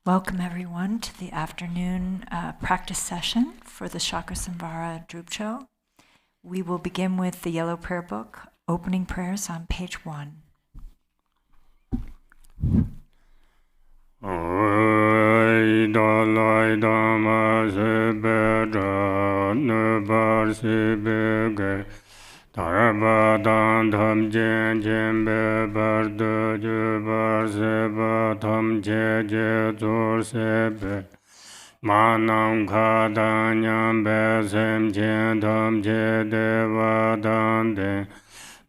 Welcome everyone to the afternoon practice session for the Cakrasamvara Drupchö. We will begin with the Yellow Prayer Book, opening prayers on page 1. Tarbadan tham jen jen be bar de ju bar se ba tham je je zur se be manam kha dan nyam be sem jen tham je de va dan de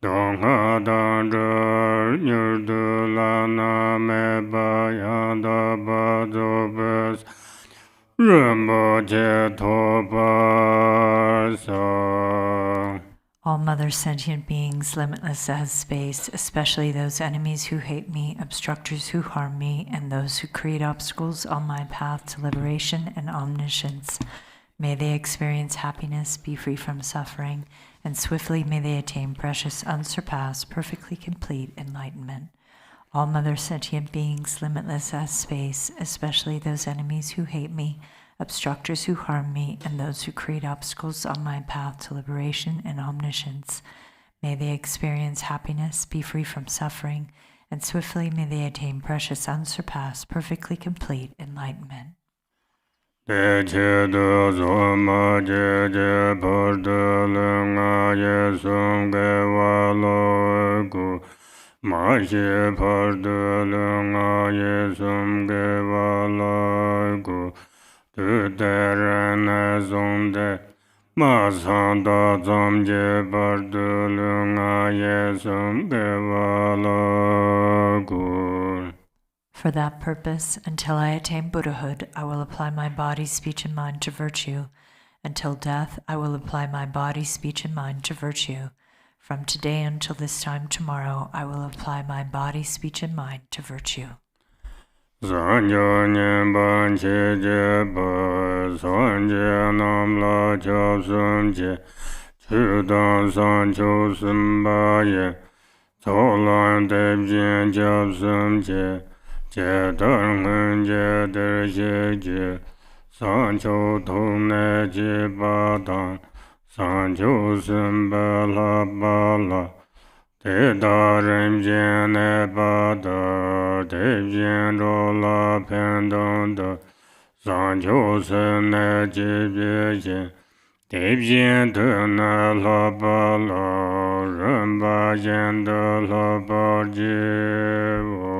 dong ha dan ru nyur du la na me ba ya da ba do bes Rinpoche to ba sa. All mother sentient beings, limitless as space, especially those enemies who hate me, obstructors who harm me, and those who create obstacles on my path to liberation and omniscience, may they experience happiness, be free from suffering, and swiftly may they attain precious, unsurpassed, perfectly complete enlightenment. All mother sentient beings, limitless as space, especially those enemies who hate me, obstructors who harm me, and those who create obstacles on my path to liberation and omniscience, may they experience happiness, be free from suffering, and swiftly may they attain precious, unsurpassed, perfectly complete enlightenment. For that purpose, until I attain Buddhahood, I will apply my body, speech, and mind to virtue. Until death, I will apply my body, speech, and mind to virtue. From today until this time tomorrow, I will apply my body, speech, and mind to virtue. Sanjo Nyemban Cheje Ba Sanje Namla Chapsum Je Chudan Sancho Sumba Ye Solan Debjen Chapsum Je Je Darngun Je Derje Je Sancho Tone Je Badan Sancho Sumba La Bala Te darim jene bada, te jeno la pendonda, sanjo sene jibye, te jente la bala, rumba jende la barjevo.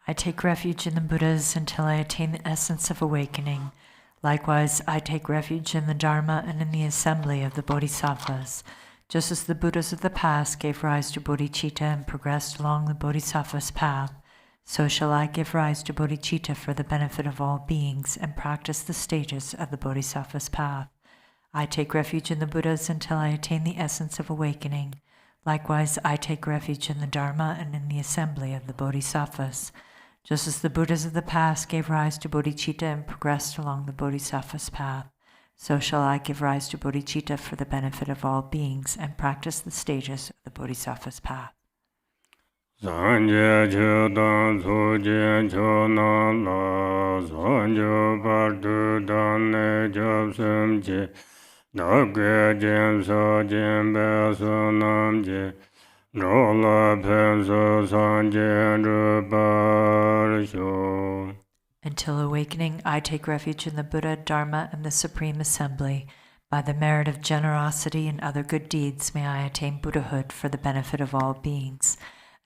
I take refuge in the Buddhas until I attain the essence of awakening. Likewise, I take refuge in the Dharma and in the assembly of the Bodhisattvas. Just as the Buddhas of the past gave rise to bodhicitta and progressed along the Bodhisattva's path, so shall I give rise to bodhicitta for the benefit of all beings and practice the stages of the Bodhisattva's path. I take refuge in the Buddhas until I attain the essence of awakening. Likewise, I take refuge in the Dharma and in the assembly of the Bodhisattvas. Just as the Buddhas of the past gave rise to bodhicitta and progressed along the Bodhisattva's path, so shall I give rise to bodhicitta for the benefit of all beings and practice the stages of the Bodhisattva's path. Sanje Chudan Suje Chona La Sanjo Bardu Dane Jobsum Je Dake Jem So Jem Beso Nam Je Rola Penso Sanje Rubar Sho. Until awakening, I take refuge in the Buddha, Dharma, and the Supreme Assembly. By the merit of generosity and other good deeds, may I attain Buddhahood for the benefit of all beings.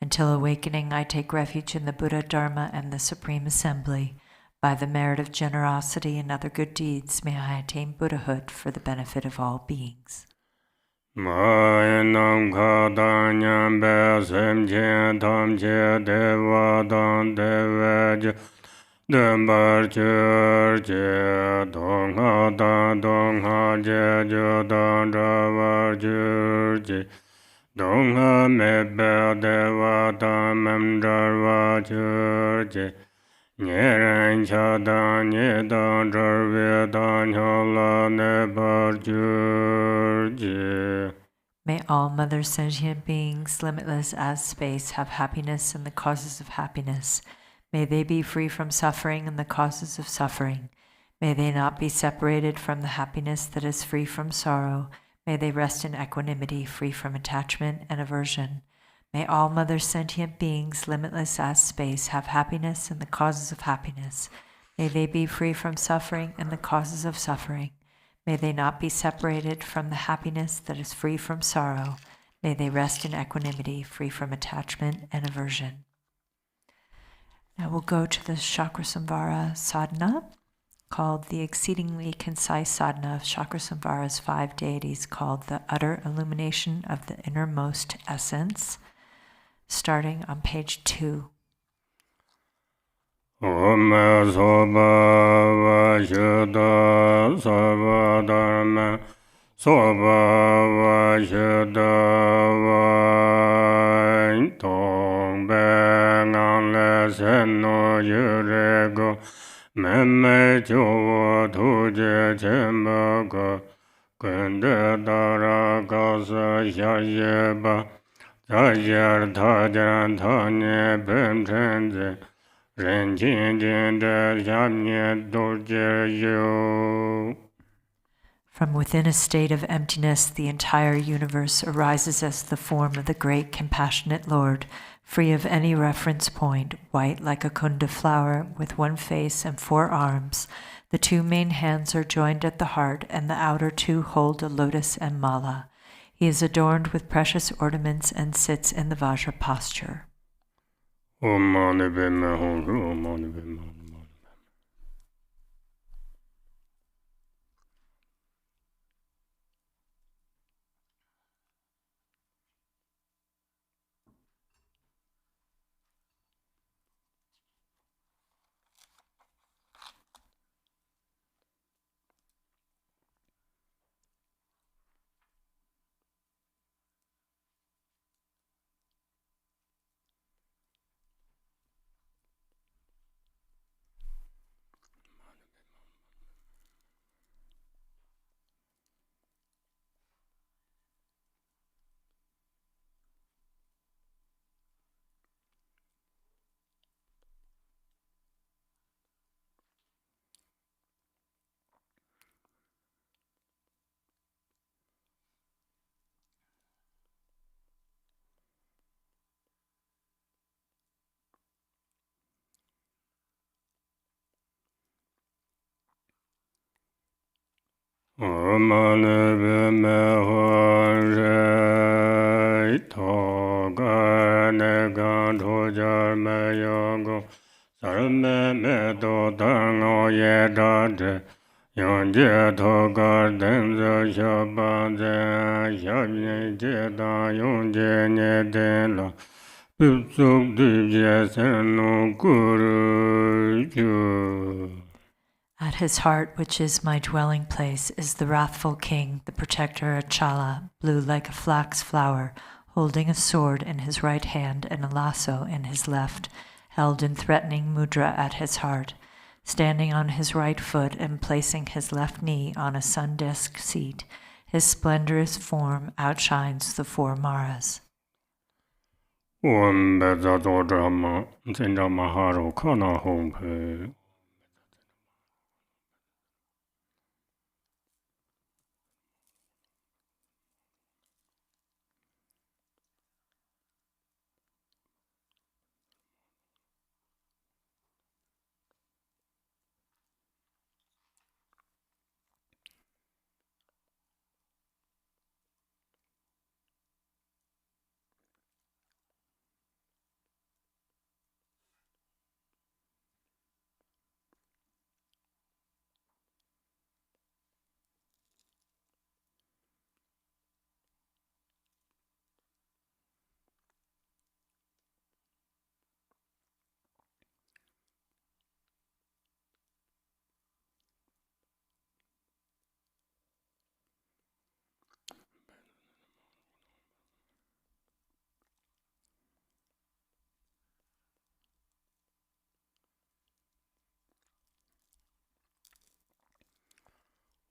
Until awakening, I take refuge in the Buddha, Dharma, and the Supreme Assembly. By the merit of generosity and other good deeds, may I attain Buddhahood for the benefit of all beings. Mayanam Kadanyam Besem Chen Tam Che Deva Dan Devaj Dembar Churche Dong Ha Dan Dong Ha Je Jo Dan Ravar Churche Dong Ha Mebe Deva Dan Mem Darva Churche Nyeren Cha Dan Nye Dan Jarve Dan Hala Nebar Churche. May all mother sentient beings, limitless as space, have happiness and the causes of happiness. May they be free from suffering and the causes of suffering. May they not be separated from the happiness that is free from sorrow. May they rest in equanimity, free from attachment and aversion. May all mother sentient beings, limitless as space, have happiness and the causes of happiness. May they be free from suffering and the causes of suffering. May they not be separated from the happiness that is free from sorrow. May they rest in equanimity, free from attachment and aversion. Now we'll go to the Cakrasamvara sadhana, called the exceedingly concise sadhana of Cakrasamvara's 5 deities, called the utter illumination of the innermost essence, starting on page 2. Om soba vashuddha soba dharma soba vashuddha vain tong bengang le senno yurego memme chowa tuje chemba ka kende dara kasa shayeba tajar tajan tanye bem chenze Rinchen Dorje. From within a state of emptiness, the entire universe arises as the form of the great compassionate Lord, free of any reference point, white like a kunda flower, with 1 face and 4 arms. The 2 main hands are joined at the heart, and the outer 2 hold a lotus and mala. He is adorned with precious ornaments and sits in the Vajra posture. Om Mani Om Traga Negan Tojar Mayago Sarme Medo Dango Yedade Yonje Togar Denzo Shabanze Shabye Jeda Yonje Nedela Bitsuk Divye Senu Guru Ju. At his heart, which is my dwelling place, is the wrathful king, the protector Achala, blue like a flax flower, holding a sword in his right hand and a lasso in his left, held in threatening mudra at his heart, standing on his right foot and placing his left knee on a sun disk seat. His splendorous form outshines the 4 maras. Om Bezato Drama, Zinda Maharo Kana Home.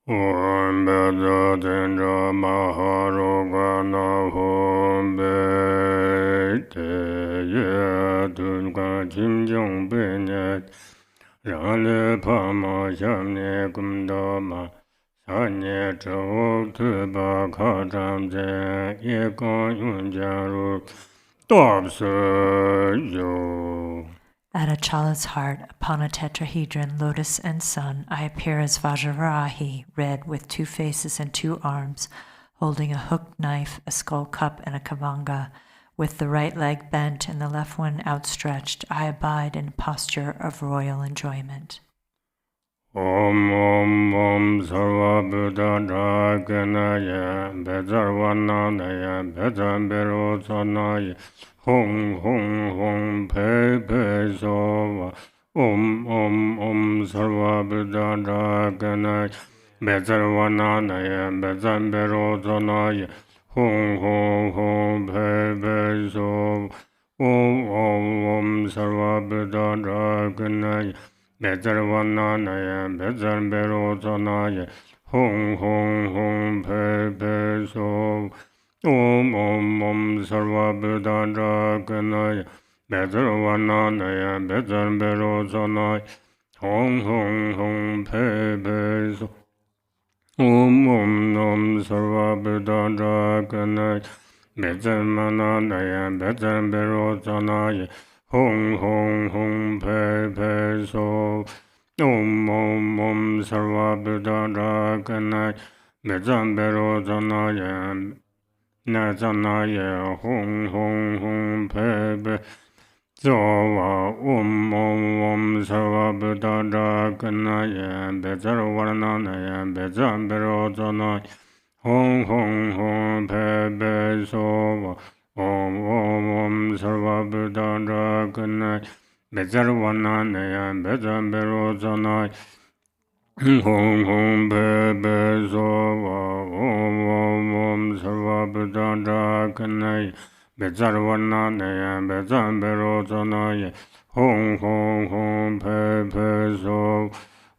Om Beda Dendra Maharogana Hom Bete Yedun ga chim jong be ne rang le pa ma sham ne kum do ma sa ne zhou tu ba ka zhang zhe ye gong yun jia ru dop se yu. At Achala's heart, upon a tetrahedron, lotus and sun, I appear as Vajravarahi, red, with 2 faces and 2 arms, holding a hooked knife, a skull cup, and a kavanga. With the right leg bent and the left one outstretched, I abide in a posture of royal enjoyment. Om Om Om Sarva Buddha Draganaya Bezarvananaya Bezamberosanaya Hong Hong Hong Pe Pe Sova Om Om Om Sarva Buddha Draganaya Bezarvananaya Bezamberosanaya Hong Hong Hong Pe Pe Sova Om Om Om Sarva Buddha Draganaya Bezarvananaya Bezamberosanaya Hong Hong Hong Pe Pe So Om Om Om Sarva Buddha Draganaya Bezarvananaya Bezamberosanaya Hong Hong Hong Pe Pe So Om Om Om Sarva Buddha Draganaya Bezarvananaya Bezamberosanaya Hong Hong Hong Pe Pe So Om Om Om Sarva Buddha Draganaya Bezamberosanaya Nazanaya Hong Hong Hong Pe Pe So Om Om Om Sarva Buddha Draganaya Bezarvananaya Bezamberosanaya Hong Hong Hong Pe Pe So Om Om Om Sarva Buddha Draganaya Bezarvananaya Bezamberosanaya Hong Hong Pe Pe So Om Om Om Sarva Buddha Draganaya Bezarvananaya Bezamberosanaya Hong Hong Hong Pe Pe So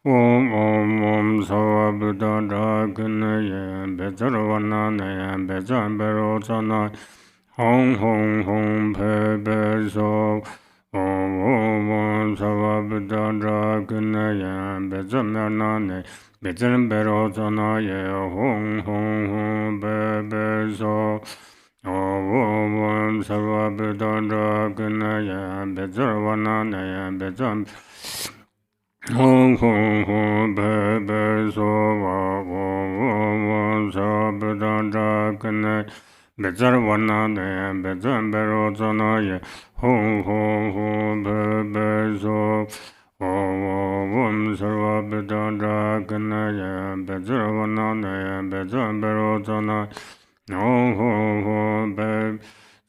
Om Om Om Sarva Buddha Draganaya Bezarvananaya Bezamberosanaya Hong Hong Hong Pe Pe So Om Om Om Sarva Buddha Draganaya Bezarvananaya Bezamberosanaya Hong Hong Hong Pe Pe So Om Om Om Sarva Buddha Draganaya Bezarvananaya Bezamberosanaya Hong Hong Hong Pe Pe So Om Om Om Sarva Buddha Draganaya Bezarvananaya Bezamberosanaya Hong Hong Hong Pe Pe So Om Om Om Sarva Buddha Draganaya Bezarvananaya Bezamberosanaya Hong Hong Hong Pe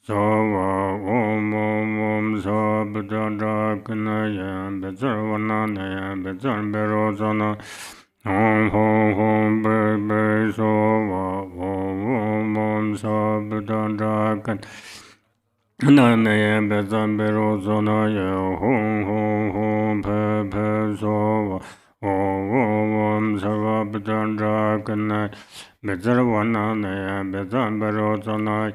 So Om Om Om Sarva Buddha Draganaya Bezarvananaya Bezamberosanaya Hong Hong Hong Pe Pe So Om Om Om Sarva Buddha Draganaya Bezamberosanaya Hong Hong Hong Pe Pe So Om Om Sarva Buddha Draganaya Bezarvananaya Bezamberosanaya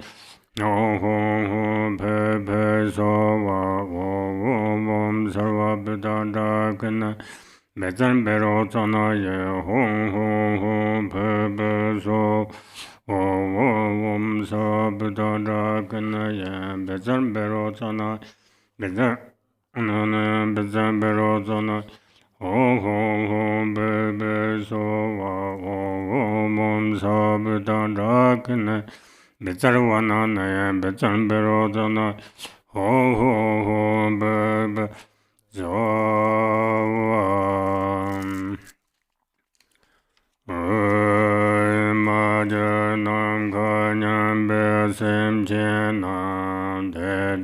Hong Hong Hong Pe Pe So Om Om Sarva Buddha Draganaya Bezamberosanaya Hong Hong Hong Pe Pe So Om Om Sarva Buddha Draganaya Bezamberosanaya Bezamberosanaya Hong Hong Hong Pe Pe So Om Om Sarva Buddha Draganaya Bezarvananaya Bezamberosanaya Hong Hong Hong Pe Pe So Nam Kanyam Besem Chenam De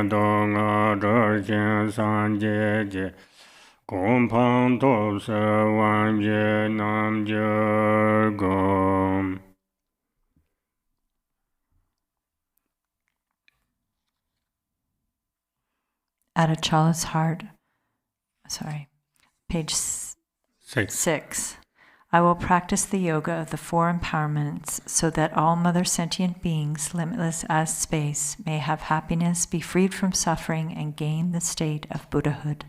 Dong Adarchen San Je Gong Pang Top Se Wan Je Nam Je Gom. At Achala's heart, page 6. I will practice the yoga of the 4 empowerments so that all mother sentient beings, limitless as space, may have happiness, be freed from suffering, and gain the state of Buddhahood.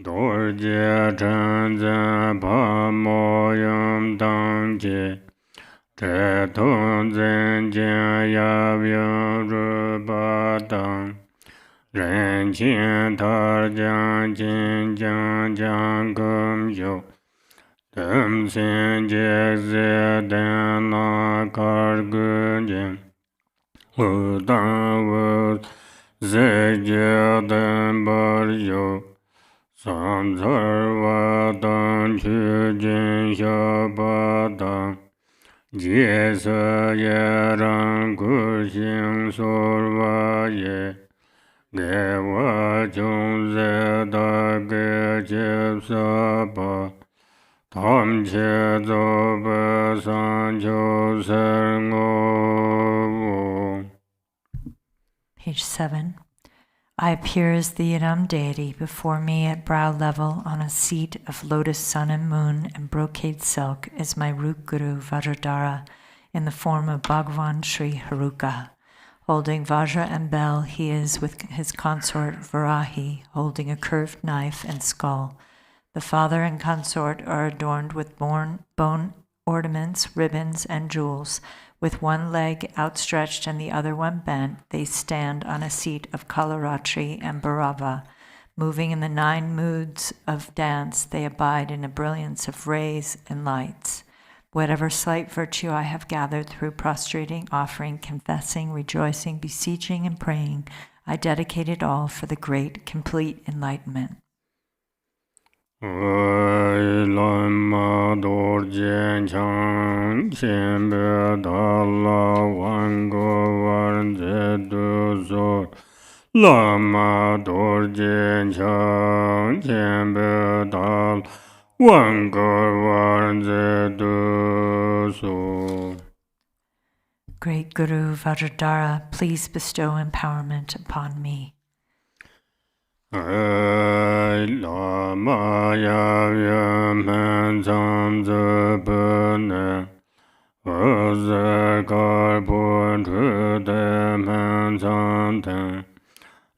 Dorje Tenzin Pamoyam Tangje Tenzin Yavyam Rupadam Rinchen Dorje Jin Jang Jang Gum Yo Tenzin Jexiden La Kargunjin Udan Wud Zegyeden Bar Yo Samsarvadan Chujin Shabadam Jesa Yaran Kushing Survaye Gewa Chung Zeda Gechip Saba Tam Che Zoba Sancho Serngov. Page 7. I appear as the Yidam deity before me at brow level on a seat of lotus sun and moon and brocade silk is my root guru Vajradhara in the form of Bhagavan Sri Haruka. Holding Vajra and bell, he is with his consort Varahi, holding a curved knife and skull. The father and consort are adorned with bone ornaments, ribbons, and jewels. With one leg outstretched and the other one bent, they stand on a seat of Kalaratri and Bhairava. Moving in the 9 moods of dance, they abide in a brilliance of rays and lights. Whatever slight virtue I have gathered through prostrating, offering, confessing, rejoicing, beseeching, and praying, I dedicate it all for the great, complete enlightenment. Lama Dorje Chang Khenpo Dala Wango Varnze Dusor Lama Dorje Chang Khenpo Dala Wango Varnze Dusor. Great Guru Vajradhara, please bestow empowerment upon me. Lama Yavyam Hansam Zepune Vazakar Putrudem Hansam Ten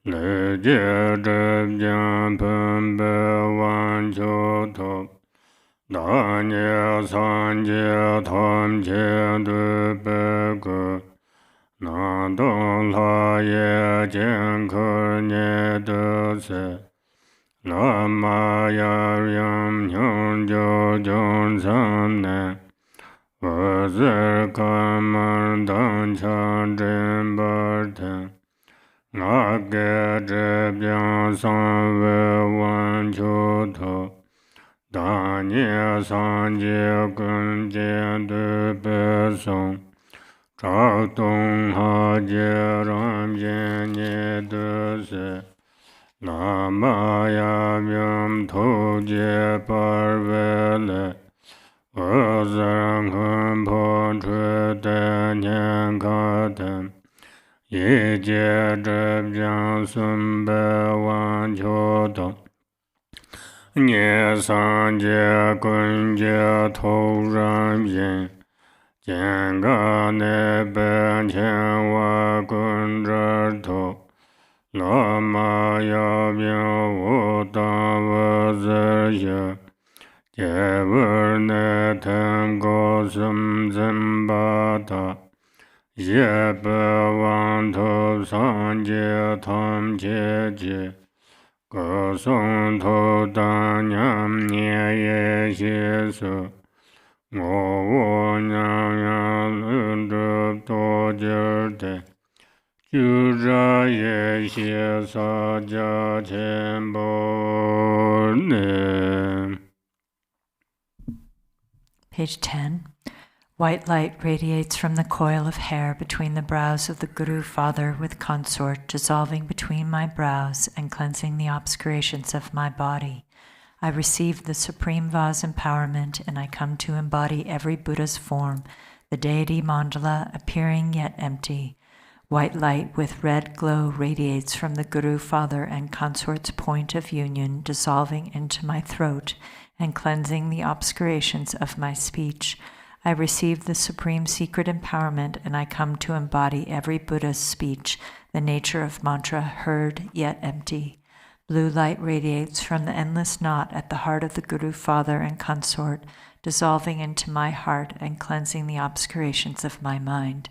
Leje Drupchö Pumbe Vanchotop Danye Sanje Tamche Dupeko Nadon Laye Jenkar Nyedose Lama Yavyam Hyonjo Jonsamne Vazirka Mandan Chandrin Barten Nage Drupchö Sanve Vanchoto Danye Sanje Kunje Dupesong Chaktung Haje Ram Jenye Duse Lama Yavyam Toje Parvele Vazarang Khenpo Chute Nyen Katem Yeje Drupchö Sumbe Vanchoto Nye Sanje Kunje Toram Yin Jenga Nebe Chenwa Kundrato Lama Yavyam Uta Vazirya Jever Netem Gosum Zimbata Yebe Vantop Sanje Tam Cheche Gosung To Danyam Nye Ye Shesu Ngo Nyam Yam Drup To Jirte Jura Ye She Saja Khenpo Ne. Page 10. White light radiates from the coil of hair between the brows of the Guru Father with consort, dissolving between my brows and cleansing the obscurations of my body. I receive the Supreme Vase empowerment, and I come to embody every Buddha's form, the deity mandala appearing yet empty. White light with red glow radiates from the Guru Father and consort's point of union, dissolving into my throat and cleansing the obscurations of my speech. I receive the Supreme Secret Empowerment, and I come to embody every Buddha's speech, the nature of mantra heard yet empty. Blue light radiates from the endless knot at the heart of the Guru Father and consort, dissolving into my heart and cleansing the obscurations of my mind.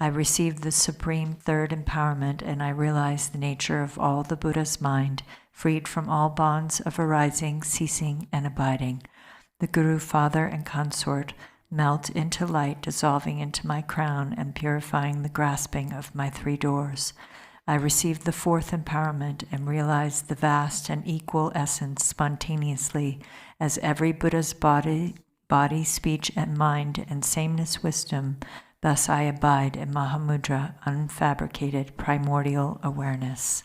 I receive the Supreme Third Empowerment, and I realize the nature of all the Buddha's mind, freed from all bonds of arising, ceasing, and abiding. The Guru Father and consort melt into light, dissolving into my crown and purifying the grasping of my three doors. I receive the Fourth Empowerment and realize the vast and equal essence spontaneously as every Buddha's body, speech, and mind, and sameness wisdom. Thus I abide in Mahamudra, unfabricated primordial awareness.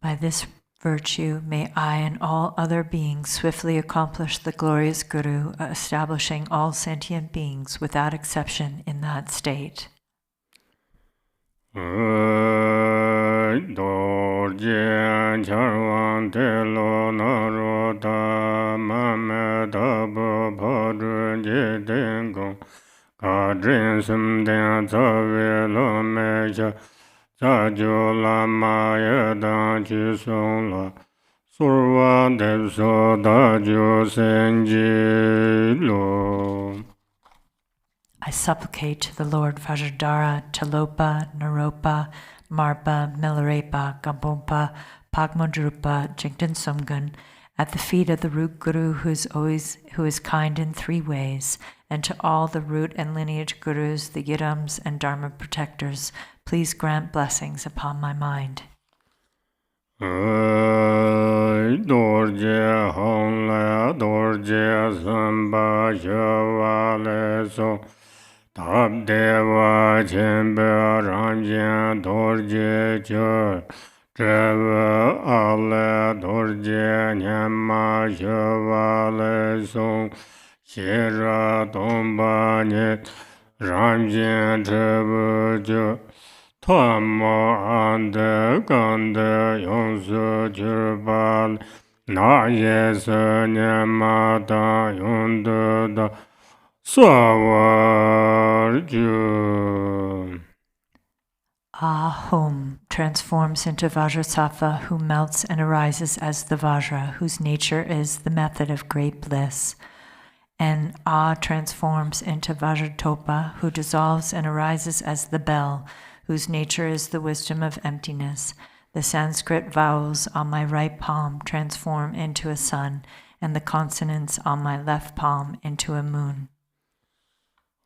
By this virtue, may I and all other beings swiftly accomplish the glorious Guru, establishing all sentient beings without exception in that state. I supplicate to the Lord Vajradhara, Talopa, Naropa, Marpa, Milarepa, Gambompa, Pagmadrupa, Jigdan Sumgun, at the feet of the root Guru who is kind in three ways, and to all the root and lineage Gurus, the Yidams and Dharma protectors, please grant blessings upon my mind. Dorje honla dorje samba shavale so tab deva chembe ramjen dorje chur treva ale dorje nyama shavale so shira tomba net ramjen treva chur Tama ande kande yonsu jirbal na yesa nyamata yondu da savarju. Ahom transforms into Vajrasattva, who melts and arises as the Vajra, whose nature is the method of great bliss. And transforms into Vajratopa, who dissolves and arises as the bell, whose nature is the wisdom of emptiness. The Sanskrit vowels on my right palm transform into a sun, and the consonants on my left palm into a moon.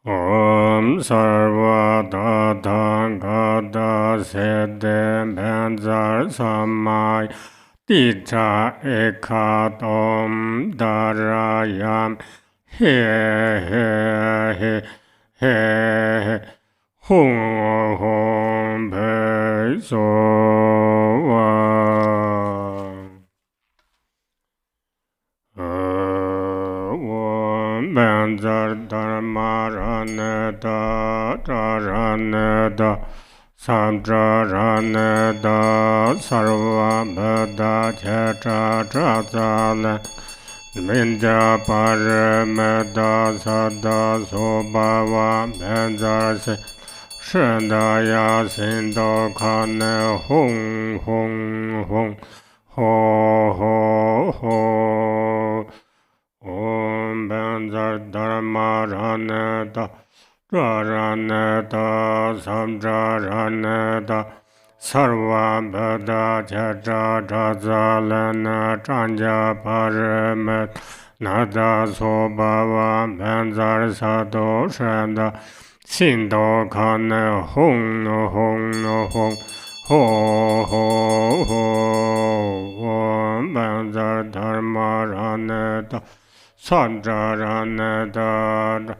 Om sarva tatangata sedem benzar samai titra ekatom darayam he he he he Hum hum pe so wa Om Benzar Dharma Raneda Raneda Samdra Raneda Sarva Bada Cheta Trazale Minja Parameda Sada Sobhava Benzar Se Shendaya Sindo Kane Hung Hung Hung Ho Ho Ho Om Benzar Dharma Raneda Jaraneta Samjaraneta Sarva Bada Chatra Jazalana Chanja Paramet Nada Sobhava Benzar Sato Shanda Sindo Kane Hong no Hong no Hong Ho Ho Ho Benzar Dharma Raneta Sanjaraneta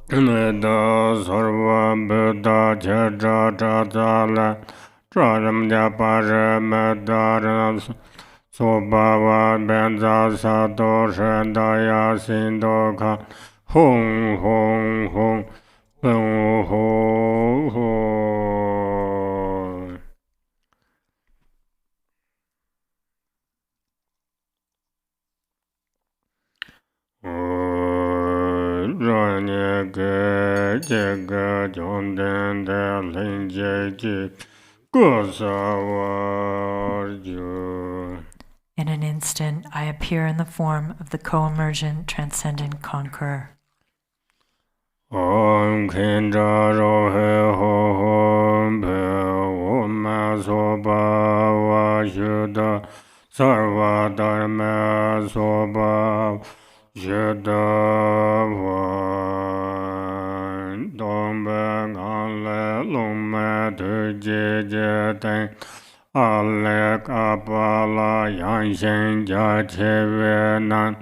Neda Sarva Buddha Chedra Jazala Tradam Japara Medara Sobhava Benza Sato Shendaya Sindoka Hong Hong Hong Hong Hong Hong. In an instant, I appear in the form of the co-emergent transcendent conqueror. Om Kendra Rohe Hom Om Soba Vashuddha Sarva Dharma Soba Yada Van Dombe Gale Lume Tuje Ten Alek Apala Yanshin Jachevenan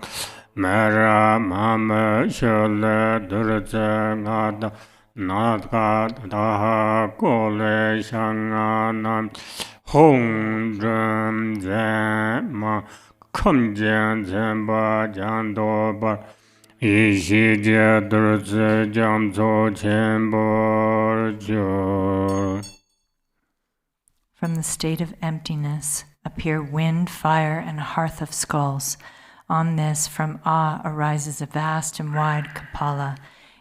Mera Mama Shule Durze Gada Natka Daha Kole Shanganam Hong Drum Zema Kom Jan Zemba Jan Dobar Ishi Je Durze Jam Zo Chembor Jo. From the state of emptiness appear wind, fire, and a hearth of skulls. On this, from Ah arises a vast and wide Kapala.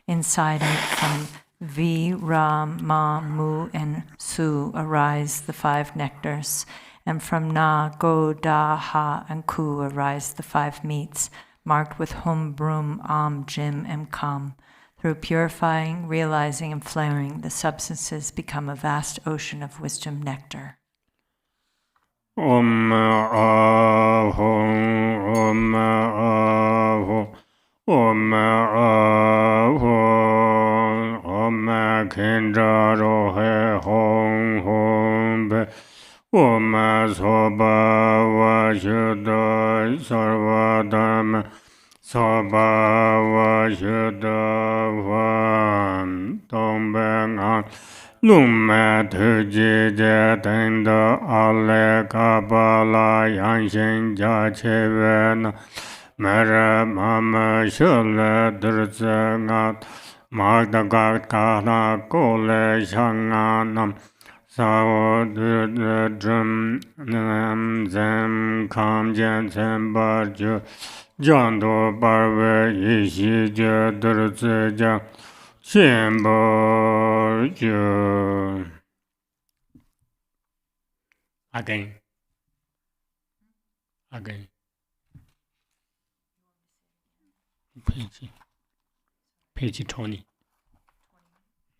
Inside it, from V, Ra, Ma, Mu, and Su arise the five nectars. And from Na, Go, Da, Ha, and Ku arise the five meats, marked with Hum, Brum, Am, Jim, and Kam. Through purifying, realizing, and flaring, the substances become a vast ocean of wisdom nectar. Om Ahum, Om Ahum, Om Ahum, Om Kendra Rohe Hong Hong Be, Om Soba Vashuddha Sarva Dharma Soba Vashuddha Vam Dombe Lume Tuje Tenda Ale Kabala Yanshin Jachevena Mera Mama Shule Durzengat Magdagat Kana Kole Shanganam Sao Drum Nam Zem Kam Jen Sembarju Jando Barbe Ishi Durzeja Chembor. Again. Page 20.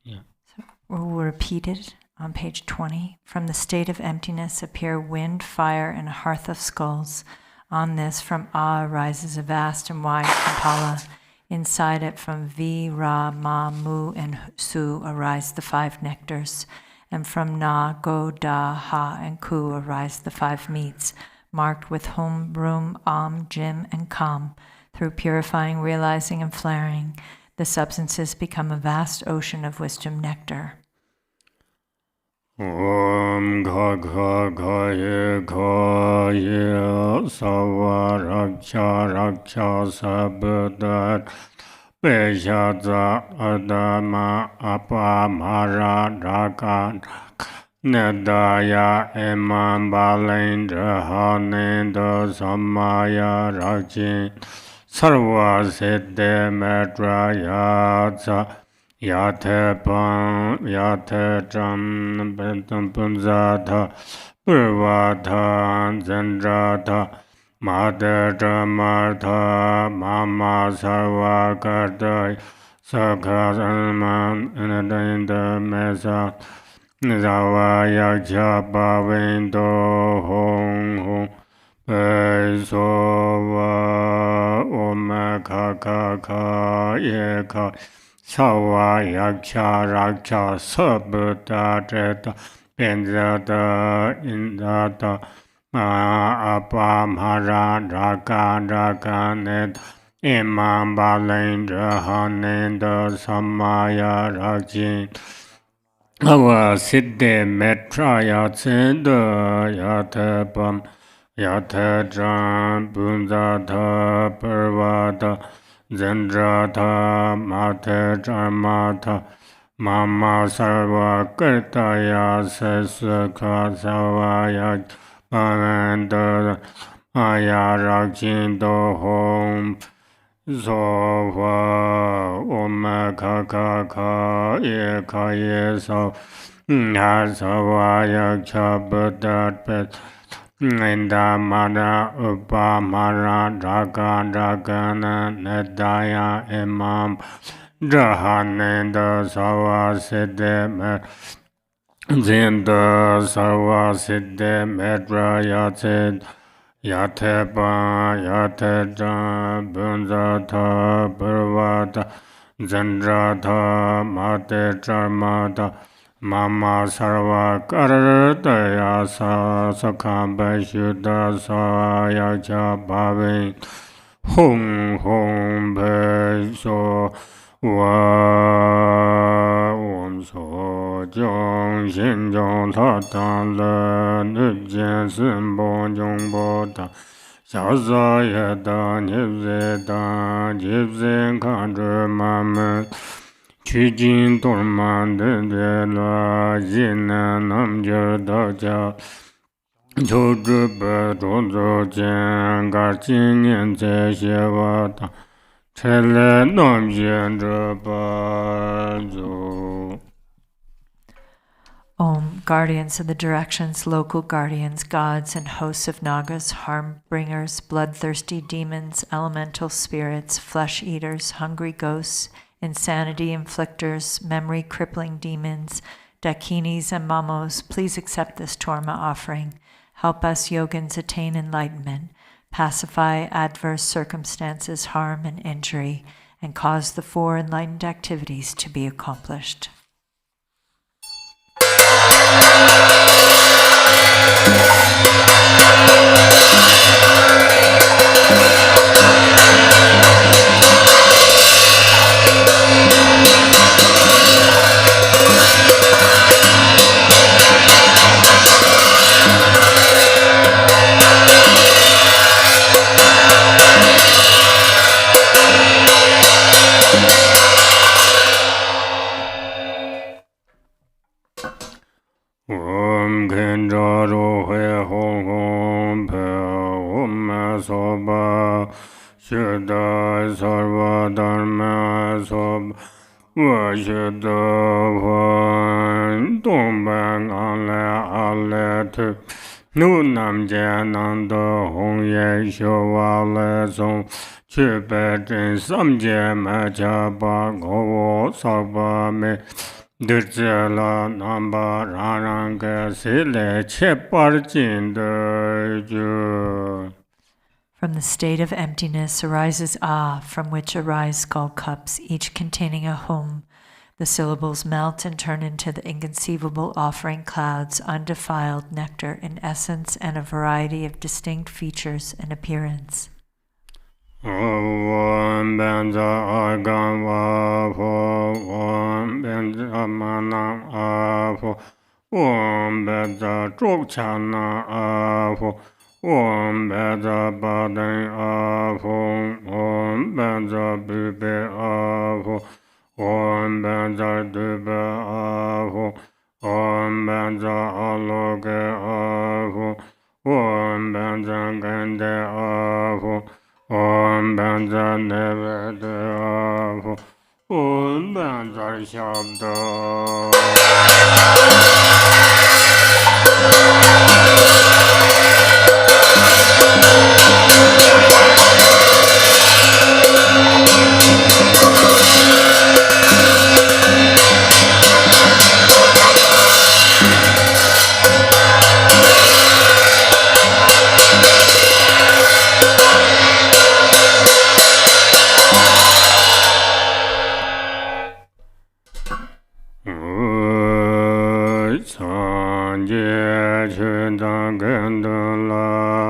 Yeah. So we'll repeat it on page 20. From the state of emptiness appear wind, fire, and a hearth of skulls. On this, from Ah arises a vast and wide Kapala. Inside it, from V, Ra, Ma, Mu, and Su arise the five nectars. And from Na, Go, Da, Ha, and Ku arise the five meats, marked with Hum, Brum, Am, Jim, and Kam. Through purifying, realizing, and flaring, the substances become a vast ocean of wisdom nectar. Om Ga Ga Ga Ye Sawa Raksha Sabdat Peshaza Adama Apa Mara Rakan Nedaya Eman Balendra Hanenda Samaya Rakchin Sarva Siddhe Metra Yatsa Yate Jam Punzata Purvata Zendrata Madhra Martha Mama Sarva Kartai Sölka Alman in the Mesa Zawa Yakcha Bavindo Hong Hong Sova Oma Kaka Yeka Sawa Yakcha Rakcha Sabuta Treta Benzata Indata Apa Mara Draka Net Imam Balendra Hanenda Samaya Rajin Awa Siddhe Metraya Tsenda Yatapam Yatadran Bunzata Parvata Zendrata Mata Dharmata Mama Sarva Kartaya Sesaka Savaya Pananda Aya Rajindo Home Sova Oma Kaka Eka Yeso Hasavaya Chabudat Pet Inda Mada Upa Mara Dragana Nedaya Imam Jahanenda Sava Siddhe Zinda Sava Siddhe Medra Yatsid Yatepa Yateja Bunzata Purvata Zendrata Mate Charmata Mama Sarva Karataya Sakamba Shuddha Sayacha Bhavin Hong Hong Peso Wa Om So Jong Xin Jong Ta Tan Le Nu Jian Sin Bo Jong Bo Ta Xiao Sa Ye Da Nip Se Da Jip Se Kan Zhe Ma Men Qu Jin Dor Man De De La Yin Nam Jer Da Jia Qiu Zhi Be Zhu Zhu Jian Gar Jin Nian Zhe Xie Wa Da Chele Nam Jian Zhe Ba Zhu. Om, guardians of the directions, local guardians, gods and hosts of Nagas, harm bringers, bloodthirsty demons, elemental spirits, flesh eaters, hungry ghosts, insanity inflictors, memory crippling demons, dakinis and mamos, please accept this Torma offering. Help us yogins attain enlightenment, pacify adverse circumstances, harm and injury, and cause the four enlightened activities to be accomplished. Om Kendra Rohe Hong Hong Pe Om Soba Shuddha Sarva Dharma Soba Vashuddha Huan Dong Bang Ale Tu Nu Nam Jia Nanda Hong Ye Xiu Wa Le Song Qu Pe Zhen Sam Jie Ma Cha Ba Go Wo Sa Ba Me Dirjala Namba Raranga Sile Chepar Jin De Ju. From the state of emptiness arises Ah, from which arise gold cups, each containing a hum. The syllables melt and turn into the inconceivable offering clouds, undefiled nectar in essence and a variety of distinct features and appearance. Om Benza Agam Vapho Om Benza Manam Apho Om Benza Drupchana Apho Om Benza Baden Apho Om Benza Bube Apho Om Benza Dube Apho Om Benza Aloge Apho Om Benza Gende Apho Om Benza Nevede Apho Om Benza Shabda.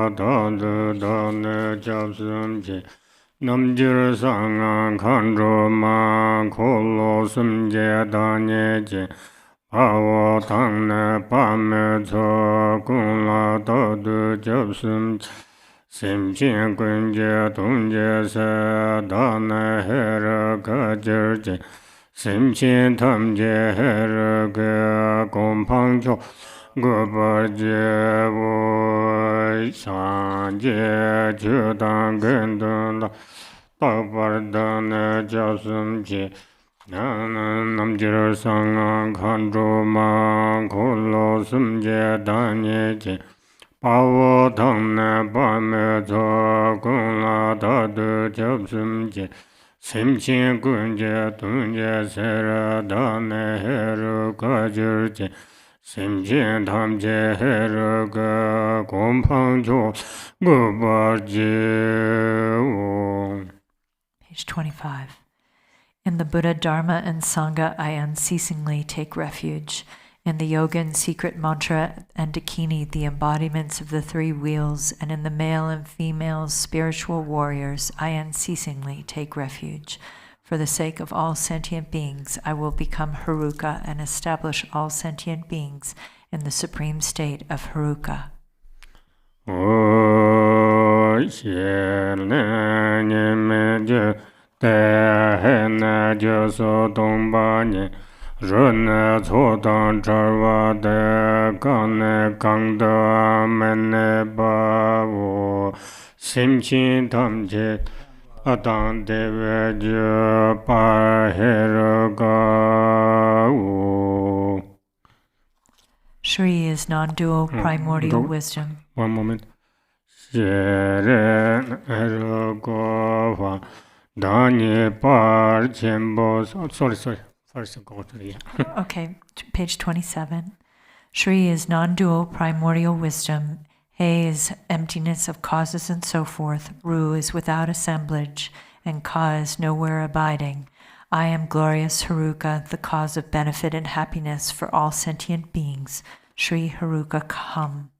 Tadu Dane Japsumji Namjir Sangan Khandro Ma Kolo Sumje Danyeje Pawo Tangne Pame Tsok Kunla Tadu Japsumji Simchen Kunje Tungje Se Dane Hera Kajirje Simchen Tamje Hera Ke Kompangcho Gobarje Voi Sanje Chudan Gendunda Tabardane Jasumje Namjir Sangan Khandro Ma Kolo Sumje Danyeje Pawo Tangne Pame Tsok Kunla Tadu Japsumje Simchen Kunje Tungje Sera Dane Hera Kajirje Simchen Tamje Hera Ke Kompangcho Gobarje. Page 25. In the Buddha, Dharma, and Sangha, I unceasingly take refuge. In the yoga and secret mantra and dakini, the embodiments of the three wheels, and in the male and female spiritual warriors, I unceasingly take refuge. For the sake of all sentient beings, I will become Haruka and establish all sentient beings in the supreme state of Haruka. Rune Tsodan Charva De Kane Kangda Mene Bavu Simchin Tamje Atan Deve Je Parheragavu. Shri is non-dual primordial wisdom. One moment. Shere Eragova Dani Par Chembo. Sorry. First, go to the Okay, page 27. Shri is non-dual primordial wisdom. He is emptiness of causes and so forth. Ru is without assemblage, and Ka is nowhere abiding. I am glorious Haruka, the cause of benefit and happiness for all sentient beings. Shri Haruka Kham.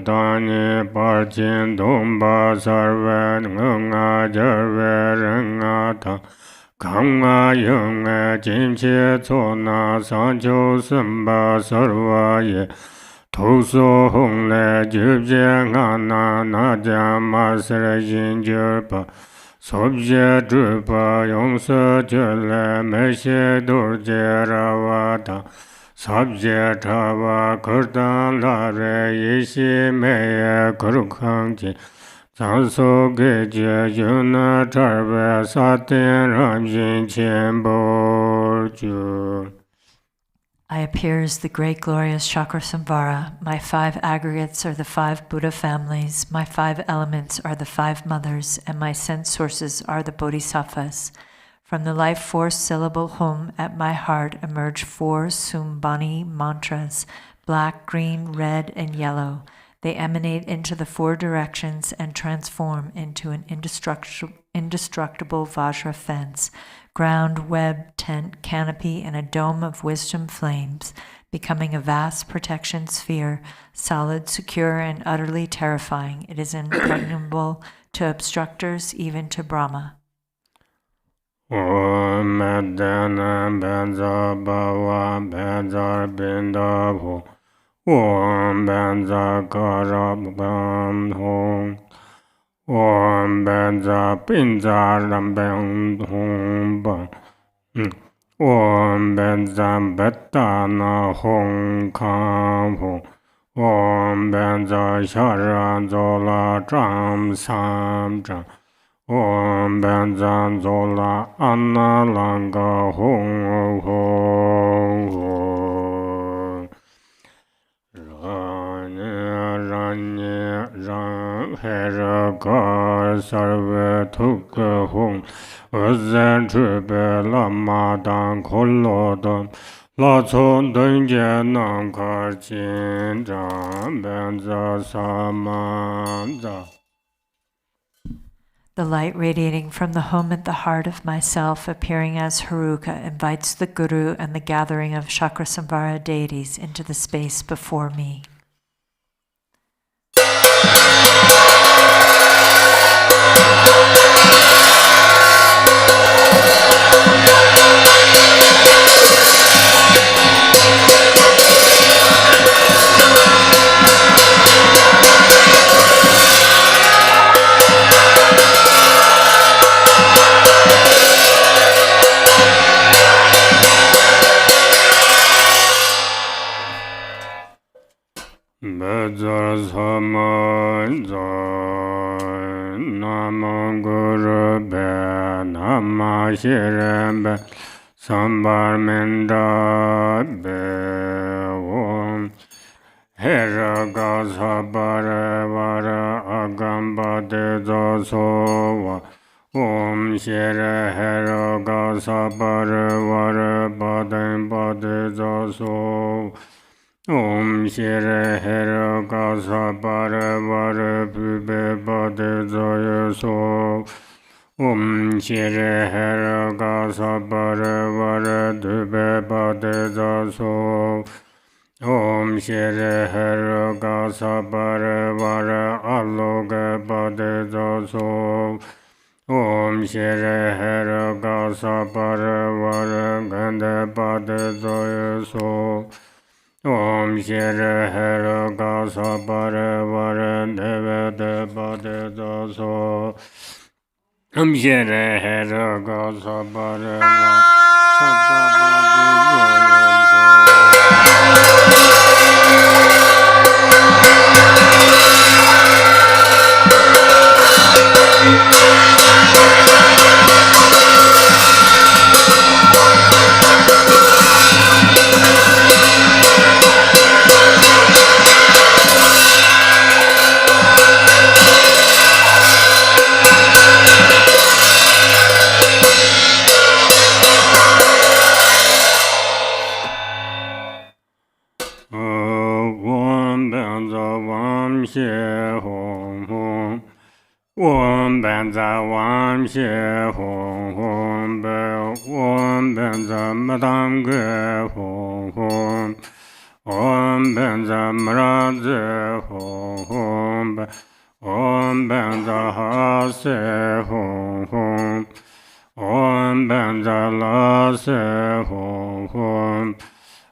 Dani Parchin Domba Sarve Nga Jarve Rengata Kanga Yunga Jimche Tsona Sancho Samba Sarvaye Toso Hongle Jubje Ngana Naja Masre Jinjurpa Sobje Drupa Yongsa Jule Meshe Durje Ravata Sabje Tava Kurdan Lare Yishi Meye Kurukangji Sanso Geje Yuna Tarve Satin Ramjin Chembo. I appear as the great glorious Cakrasamvara. My 5 aggregates are the 5 Buddha families, my 5 elements are the 5 mothers, and my sense sources are the bodhisattvas. From the life force syllable hum at my heart emerge 4 Sumbani mantras, black, green, red, and yellow. They emanate into the 4 directions and transform into an indestructible Vajra fence, ground, web, tent, canopy, and a dome of wisdom flames, becoming a vast protection sphere, solid, secure, and utterly terrifying. It is impregnable to obstructors, even to Brahma. Om Medana Benza Bava Benza Bindavu Om Benza Karabam Hong Om Benza Pinza Rambam Hong Bang Om Benza Betana Hong Kam Hong Om Benza Sharan Zola Jam Sam Jam Om Benza Zola Anna Langa Hong Hong Hong Ranye Ran Heragar Sarve Tukka Hong Uzen Trube Lama Dan Kolodon La Tson Dunje Nankar Chin Jan Benza Samanda. The light radiating from the home at the heart of myself, appearing as Haruka, invites the Guru and the gathering of Cakrasamvara deities into the space before me. Somozoy Namo Guru Be Nama Shirembe Sambar Menda Be Om Heraga Sabare Vara Agamba De Dosova Om Shire Heraga Sabare Vara Baden Bade Dosova Om Shire Heraga Sabare Vara Pube Bade Doyoso Om Shire Heraga Sabare Vara Dube Bade Doso Om Shire Heraga Sabare Vara Aloge Bade Doso Om Shire Heraga Sabare Vara Gande Bade Doyoso Om Shire Heraga Sabare Vara Deve De Bade Doso Om Shire Heraga Sabare Vara Om Benza Wam She Hong Hong Be Om Benza Madam Ge Hong Hong Om Benza Mradze Hong Hong Be Om Benza Hase Hong Hong Om Benza Lase Hong Hong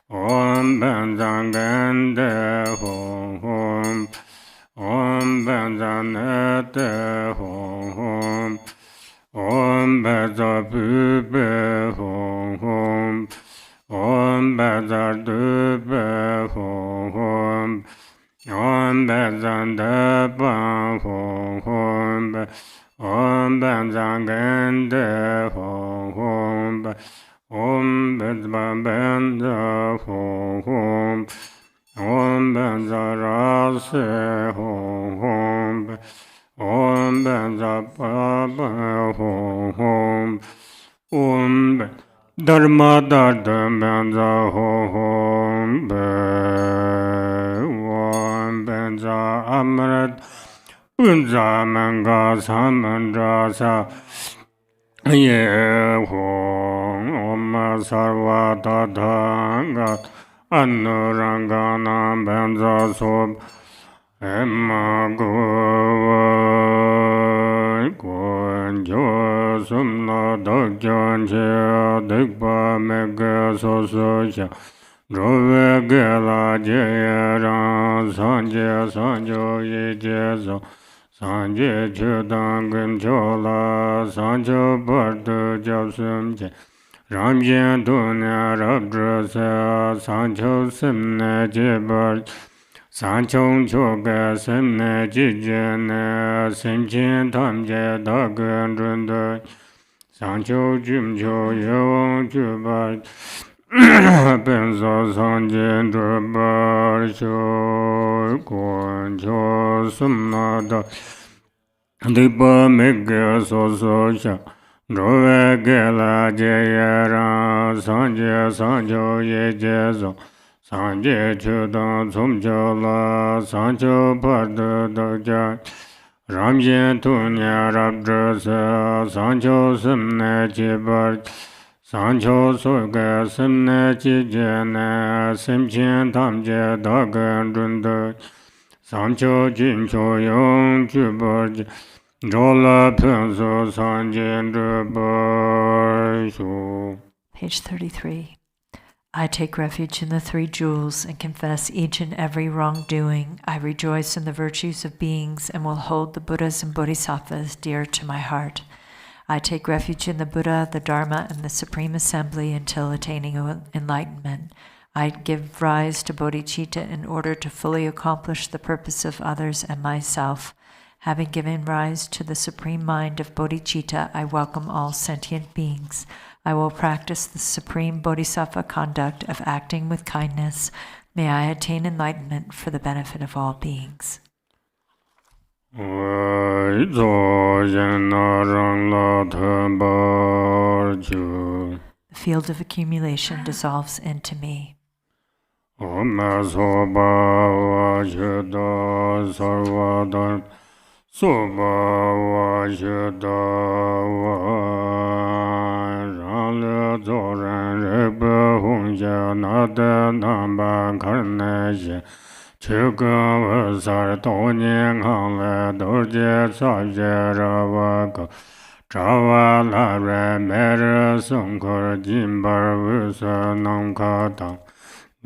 Om Benza Gende Hong Hong Om Benza Nete Hong Hong Om Benza Pube Hong Hong Om Benza Dube Hong Hong Om Benza Deba Hong Hong Om Benza Gende Hong Hong Om Benza Benza Hong Hong Om Benza Rase Hong Hong Om Benza Baba Hong Hong Om Dharma Dharma Benza Hong Hong Om Benza Amrit Benza Manga Samandra Sa Ye Hong Om Sarva Tathanga Anurangana Benza Sob Emma Goy Gonjo Sumna Dokjan Chea Dikpa Mega Sososha Rove Gela Jera Sanje Sanjo Yejezo Sanje Chudangin Chola Sanjo Bardu Japsumche Ramjen Dunya Rabdrasa Sancho Simne Jibar Sancho Choga Simne Jijene Simchen Tamje Dagan Runda Sancho Jimcho Yong Jubar Benzo Sanjen Drubar Cho Goncho Sumnada Dipa Mega Sososha Rove Gela Jayara Sanje Sanjo Yejezo Sanje Chudan Sumchola Sancho Pardo Dokja Ramjen Tunya Rabdrasa Sancho Simne Chibar Sancho Soga Simne Chijene Simchen Tamje Dagan Runda Sancho Jimcho Yong Chubar Page 33. I take refuge in the three jewels and confess each and every wrongdoing. I rejoice in the virtues of beings and will hold the Buddhas and Bodhisattvas dear to my heart. I take refuge in the Buddha, the Dharma, and the Supreme Assembly until attaining enlightenment. I give rise to bodhicitta in order to fully accomplish the purpose of others and myself. Having given rise to the supreme mind of bodhicitta, I welcome all sentient beings. I will practice the supreme bodhisattva conduct of acting with kindness. May I attain enlightenment for the benefit of all beings. The field of accumulation dissolves into me.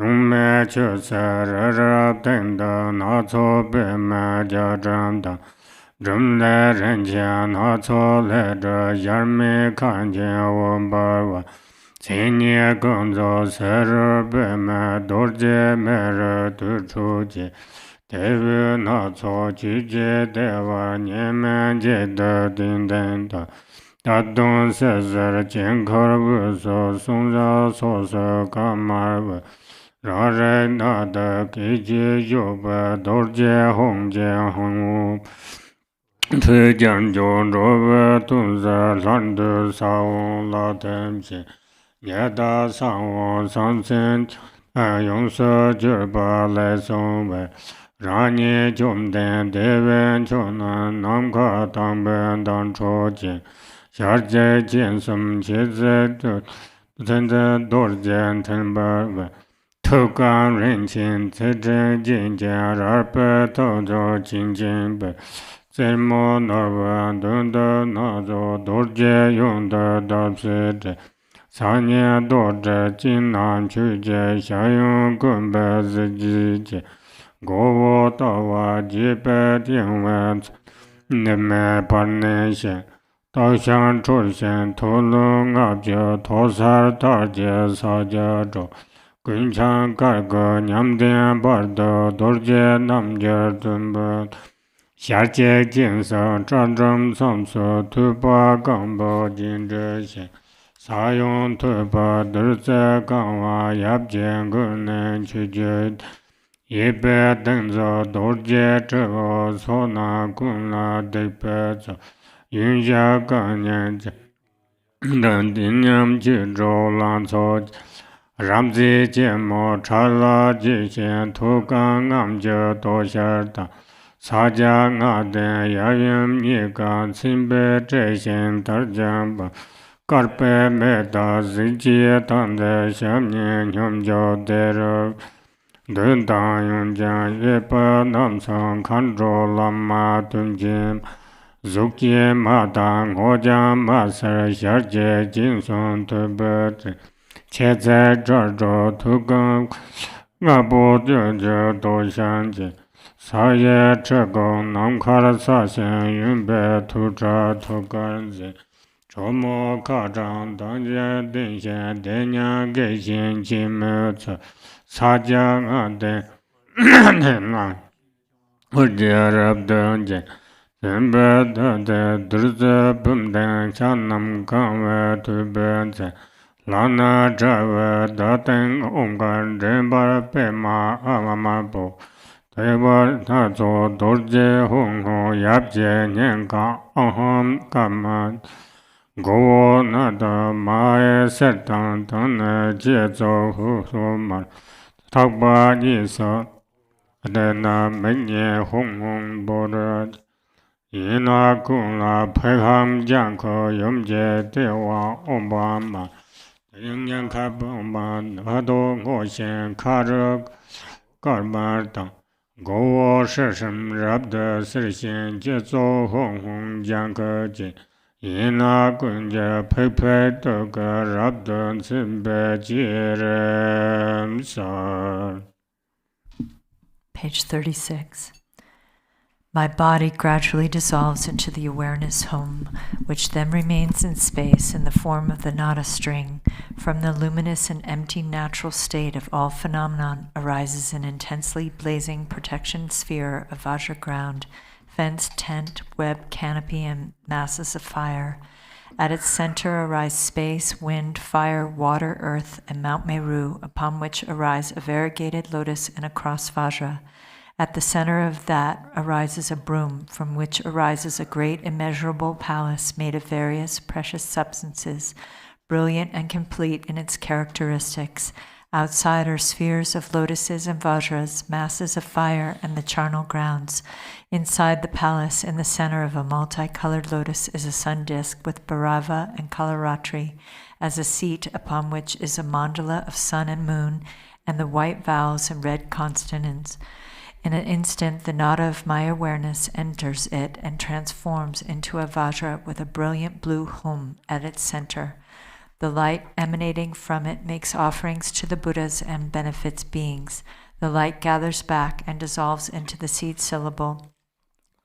Nume chu sara rab tenda na tso pe ma ja janda Drumle renjia na tso le dra yarme kanje wombarwa Tsinye gonzo sara pe ma dorje mera tu chuje Devu na tso chuje deva nyeme je da din den da Dadon se zara jenkar wuso sungza so so kamarwa Rare nada keje yoba dorje hongje hongu Tujan jon roba tunza landu sao la temche Nyada sao sansen yongsa jirba le songwe Rani jomden deven chona namka tangben dan choje Sharje jensum cheze tende dorje tenbarwe Drupon Rinchen Dorje Tojo Jinjinbe Zermo Norva Dunda Nazo Dorje Yunda Dabsede Sanya Dorje Jinan Chuje Shayun Gumbe Zijije Gowo Tawa Jipe Tingwen Neme Parneshe Takshan Chulshen Tulung Abje Tosar Tarje Sajajo Kunchang karga nyamden barda dorje namjer dunba Sharche jinsa chadram samsa tupa gamba jinja she Sayon tupa durse gangwa yabjen gurnen chujud Yebe dengza dorje chego sona kunla dekpeza Yunja ganyan dandinyam jidro lanso Ramzi jemo chala jishen tuka ngamja dosharta Saja ngade yayam yiga simbe jeshen tarjamba Karpe meda zijie tande shamye nyamjo dero Dunda yunja yepa namsang khandro lama tunjim Zukye mada ngoja masar sharje jinson tubet Cheze jarjo tugang ngabo jojo doshanje Saye chego namkara sashen yunbe tuja tugarze Chomo kajang danje dinshen denya geishin chimutsa Saja ngade nga Ujya rabdanje Zembe dade durze bumden chanam kanwe tubenze Lana java daten ongan rembar pema amamabo Tebar tazo dorje hongo yapje nyenka aham kaman Go nada mae setan tane jezo husumar Takba nisa adena menye hongon borad Ina kula pekham janko yomje dewa ombama Yang kabomban hado ngoshen kara karmarta Go shishim rabda sirshen jezo hong hong janka je Ina kunja pepe toka rabda simbe jirem sar. Page 36. My body gradually dissolves into the awareness home, which then remains in space in the form of the nada string. From the luminous and empty natural state of all phenomenon arises an intensely blazing protection sphere of Vajra ground, fenced tent, web, canopy, and masses of fire. At its center arise space, wind, fire, water, earth, and Mount Meru, upon which arise a variegated lotus and a cross Vajra. At the center of that arises a broom, from which arises a great immeasurable palace made of various precious substances, brilliant and complete in its characteristics. Outside are spheres of lotuses and vajras, masses of fire, and the charnel grounds. Inside the palace, in the center of a multicolored lotus, is a sun disk with Bhairava and Kalaratri as a seat, upon which is a mandala of sun and moon, and the white vowels and red consonants. In an instant, the nada of my awareness enters it and transforms into a vajra with a brilliant blue hum at its center. The light emanating from it makes offerings to the Buddhas and benefits beings. The light gathers back and dissolves into the seed syllable.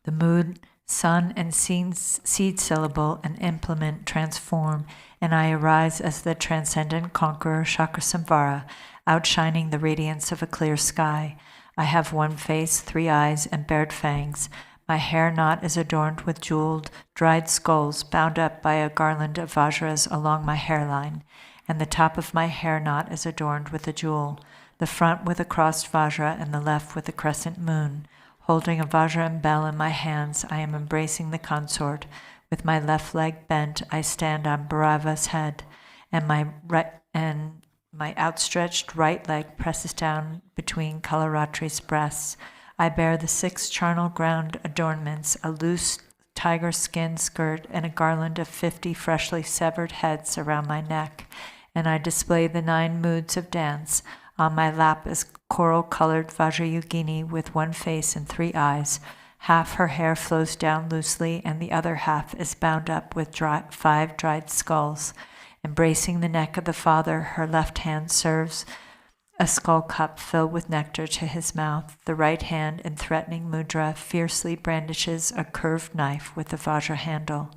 The moon, sun, and seed syllable and implement transform, and I arise as the transcendent conqueror Cakrasamvara, outshining the radiance of a clear sky. I have one face, 3 eyes, and bared fangs. My hair knot is adorned with jeweled, dried skulls bound up by a garland of vajras along my hairline, and the top of my hair knot is adorned with a jewel, the front with a crossed vajra and the left with a crescent moon. Holding a vajra and bell in my hands, I am embracing the consort. With my left leg bent, I stand on Bhairava's head, and my outstretched right leg presses down between Kalaratri's breasts. I bear the 6 charnel ground adornments, a loose tiger skin skirt, and a garland of 50 freshly severed heads around my neck, and I display the 9 moods of dance. On my lap is coral-colored Vajrayogini with 1 face and 3 eyes. Half her hair flows down loosely, and the other half is bound up with 5 dried skulls. Embracing the neck of the father, her left hand serves a skull cup filled with nectar to his mouth. The right hand, in threatening mudra, fiercely brandishes a curved knife with a vajra handle.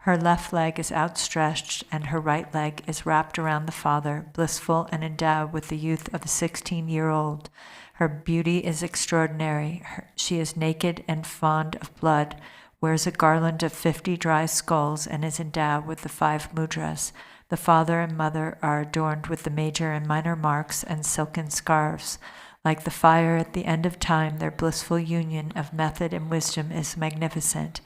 Her left leg is outstretched, and her right leg is wrapped around the father, blissful and endowed with the youth of a 16-year-old. Her beauty is extraordinary. She is naked and fond of blood, wears a garland of 50 dry skulls, and is endowed with the 5 mudras. The father and mother are adorned with the major and minor marks and silken scarves. Like the fire at the end of time, their blissful union of method and wisdom is magnificent.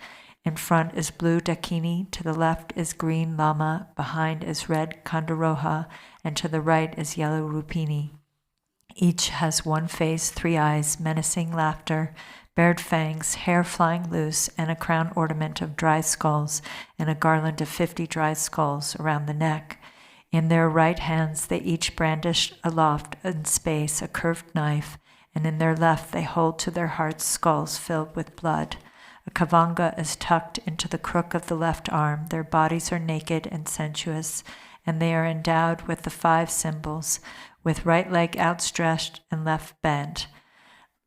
In front is blue Dakini, to the left is green Lama, behind is red Kandaroha, and to the right is yellow Rupini. Each has 1 face, 3 eyes, menacing laughter, bared fangs, hair flying loose, and a crown ornament of dry skulls, and a garland of 50 dry skulls around the neck. In their right hands they each brandish aloft in space a curved knife, and in their left they hold to their hearts skulls filled with blood. A kavanga is tucked into the crook of the left arm. Their bodies are naked and sensuous, and they are endowed with the 5 symbols, with right leg outstretched and left bent.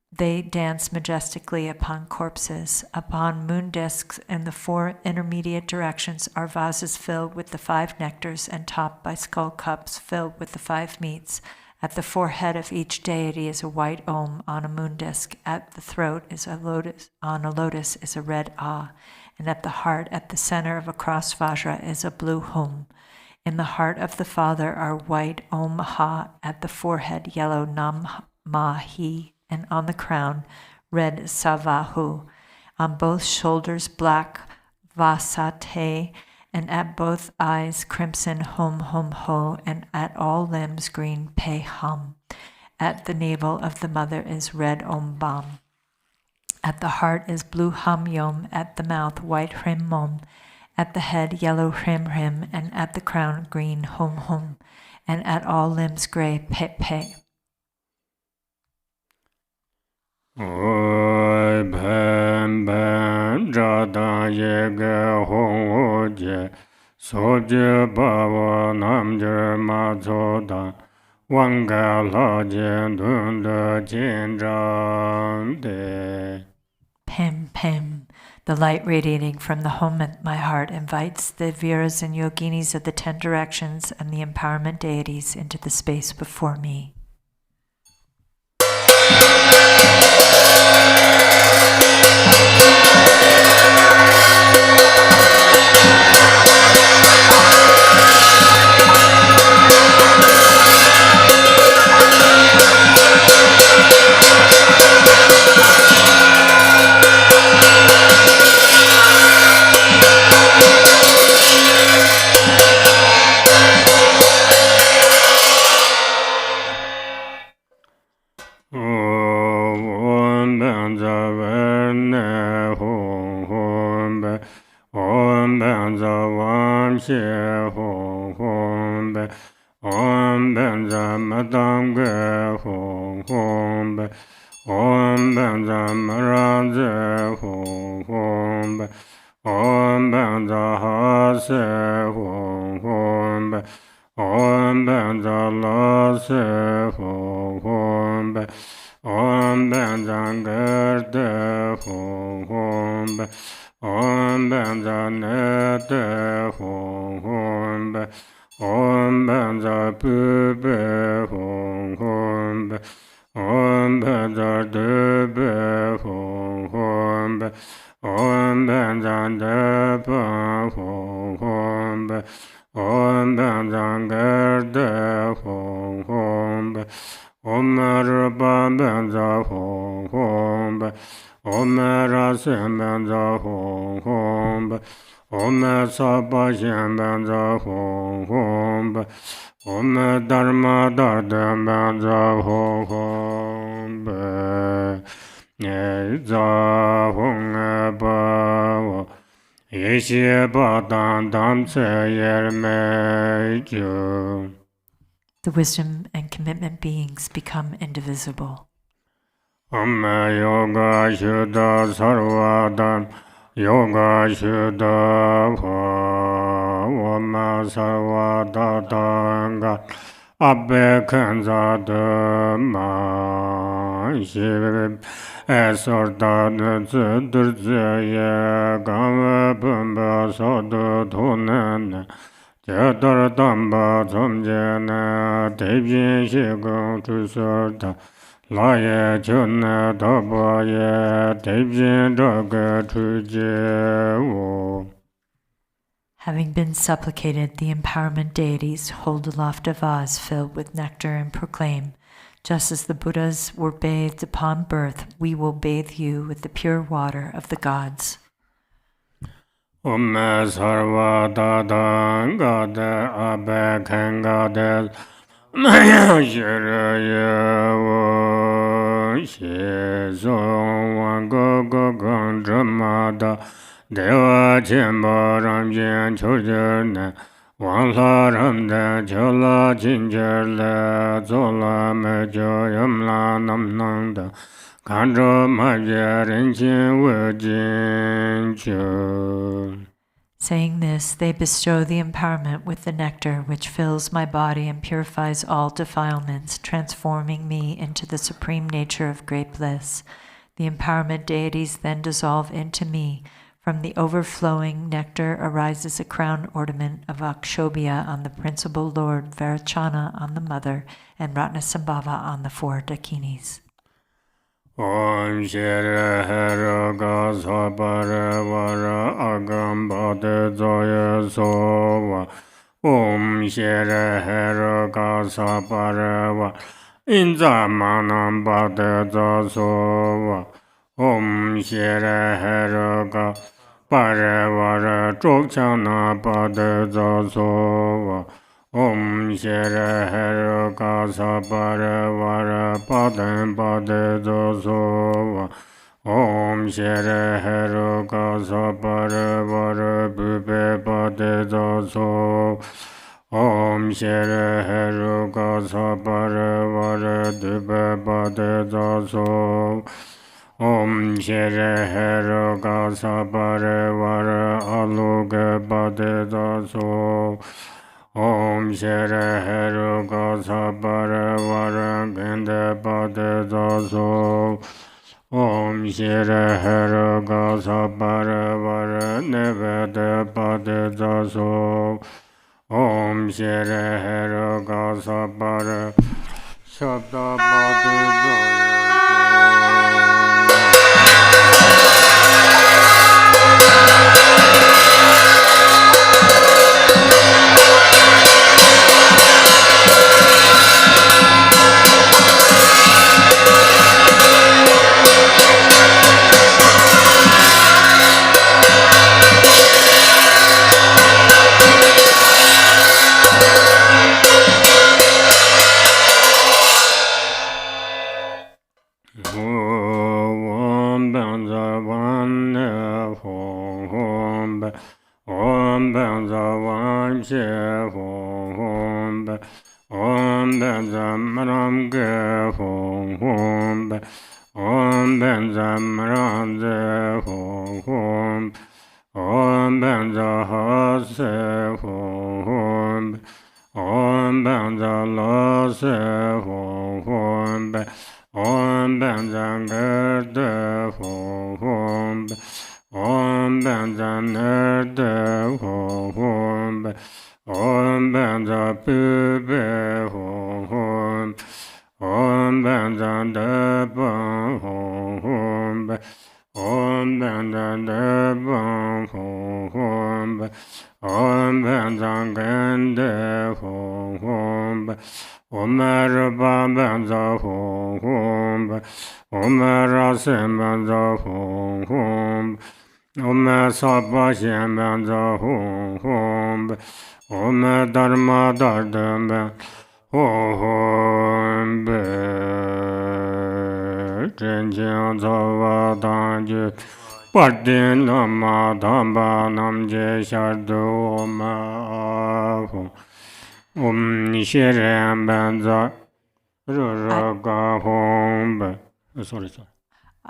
They dance majestically upon corpses. Upon moon discs in the 4 intermediate directions are vases filled with the 5 nectars and topped by skull cups filled with the 5 meats. At the forehead of each deity is a white Om on a moon disc. At the throat is a lotus is a red Ah, and at the heart, at the center of a cross vajra, is a blue Hum. In the heart of the father are white Om Ha, at the forehead yellow Nam Ma Hi, and on the crown red Savahu. On both shoulders black Vasate, and at both eyes crimson Hum Hum Ho, and at all limbs green Pe Hum. At the navel of the mother is red Om Bam. At the heart is blue Hum Yom, at the mouth white Hrim Mom, at the head yellow Hrim Hrim, and at the crown green Hum Hum, and at all limbs gray Pe Pe. Oi bam bam jada yege hong je soje bawa namje ma zoda wanga la jen dun de jin jan de. Pim Pem, the light radiating from the home at my heart, invites the Viras and Yoginis of the 10 directions and the empowerment deities into the space before me. The wisdom and commitment beings become indivisible. Yoga Shuddha Sarvadam Yoga Shuddha Vama Sarvada Danga Abbe Kanza Dhamma Shiv Esorda Durjaya Gama Bamba Sodu Dhunan Jadar Damba Zomjana Devyin Shigong Tusorda Laya Chuna Dabaya Devyin Draga Tujewo. Having been supplicated, the empowerment deities hold aloft a vase filled with nectar and proclaim, just as the Buddhas were bathed upon birth, we will bathe you with the pure water of the gods. Sarva Dadan Gada Abbe Kangadel Maya Shirayawo Shizong Wango Gogon Dramada Deva Chemba Ramjen Chojerne Wangla Ramda Chola Chinjerle Zola Mejo Yamla Namnanda Kandro Maya Rinchen Wajin. Saying this, they bestow the empowerment with the nectar which fills my body and purifies all defilements, transforming me into the supreme nature of great bliss. The empowerment deities then dissolve into me. From the overflowing nectar arises a crown ornament of Akshobhya on the principal lord, Varachana on the mother, and Ratnasambhava on the 4 dakinis. Om Shira Hera Gasa Paravara Agambade Zoya Sova Om Shira Hera Gasa Parava Inzamanam Bade Zasova Om Shira Hera Gasa Paravara Drupchana Bade Zasova Om Shira Hera Gasa Paravara Padam Pade Zasova Om Shira Hera Gasa Paravara Bube Pade Zasova Om Shira Hera Gasa Paravara Dube Pade Zasova Om Shira Hera Gasa Paravara Aluga Pade Zasova Om Shira Hera Gasa Paravara Gende Pade Zasova Om Shire Hera Gasa Paravara Nevada Pade Zaso Om Shire Hera Gasa Para Shabda Pade Zaso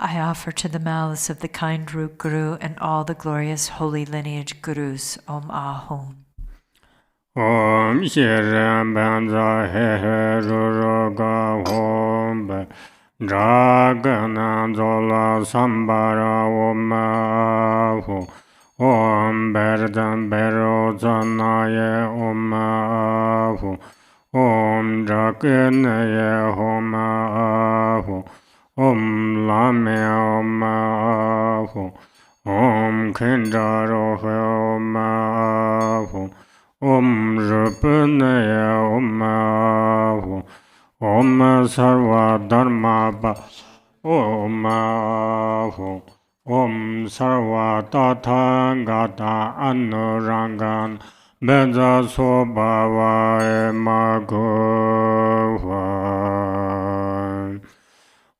I offer to the malice of the kind root Guru and all the glorious holy lineage Gurus. Om Ahum. Om Shiram Banza He Ruroga Hom Dragana Zola Sambara Om Ahu Om Berdan Bero Zanaye Om Ahu Om Drakinaye Om Ahu Om Lame Om Ahu Om Kendaro Om Ahu Om Rupanaya Om Ahu Om Sarva Dharma Ba Om Ahu Om Sarva Tathagata Anurangan Beda Sobhava Magova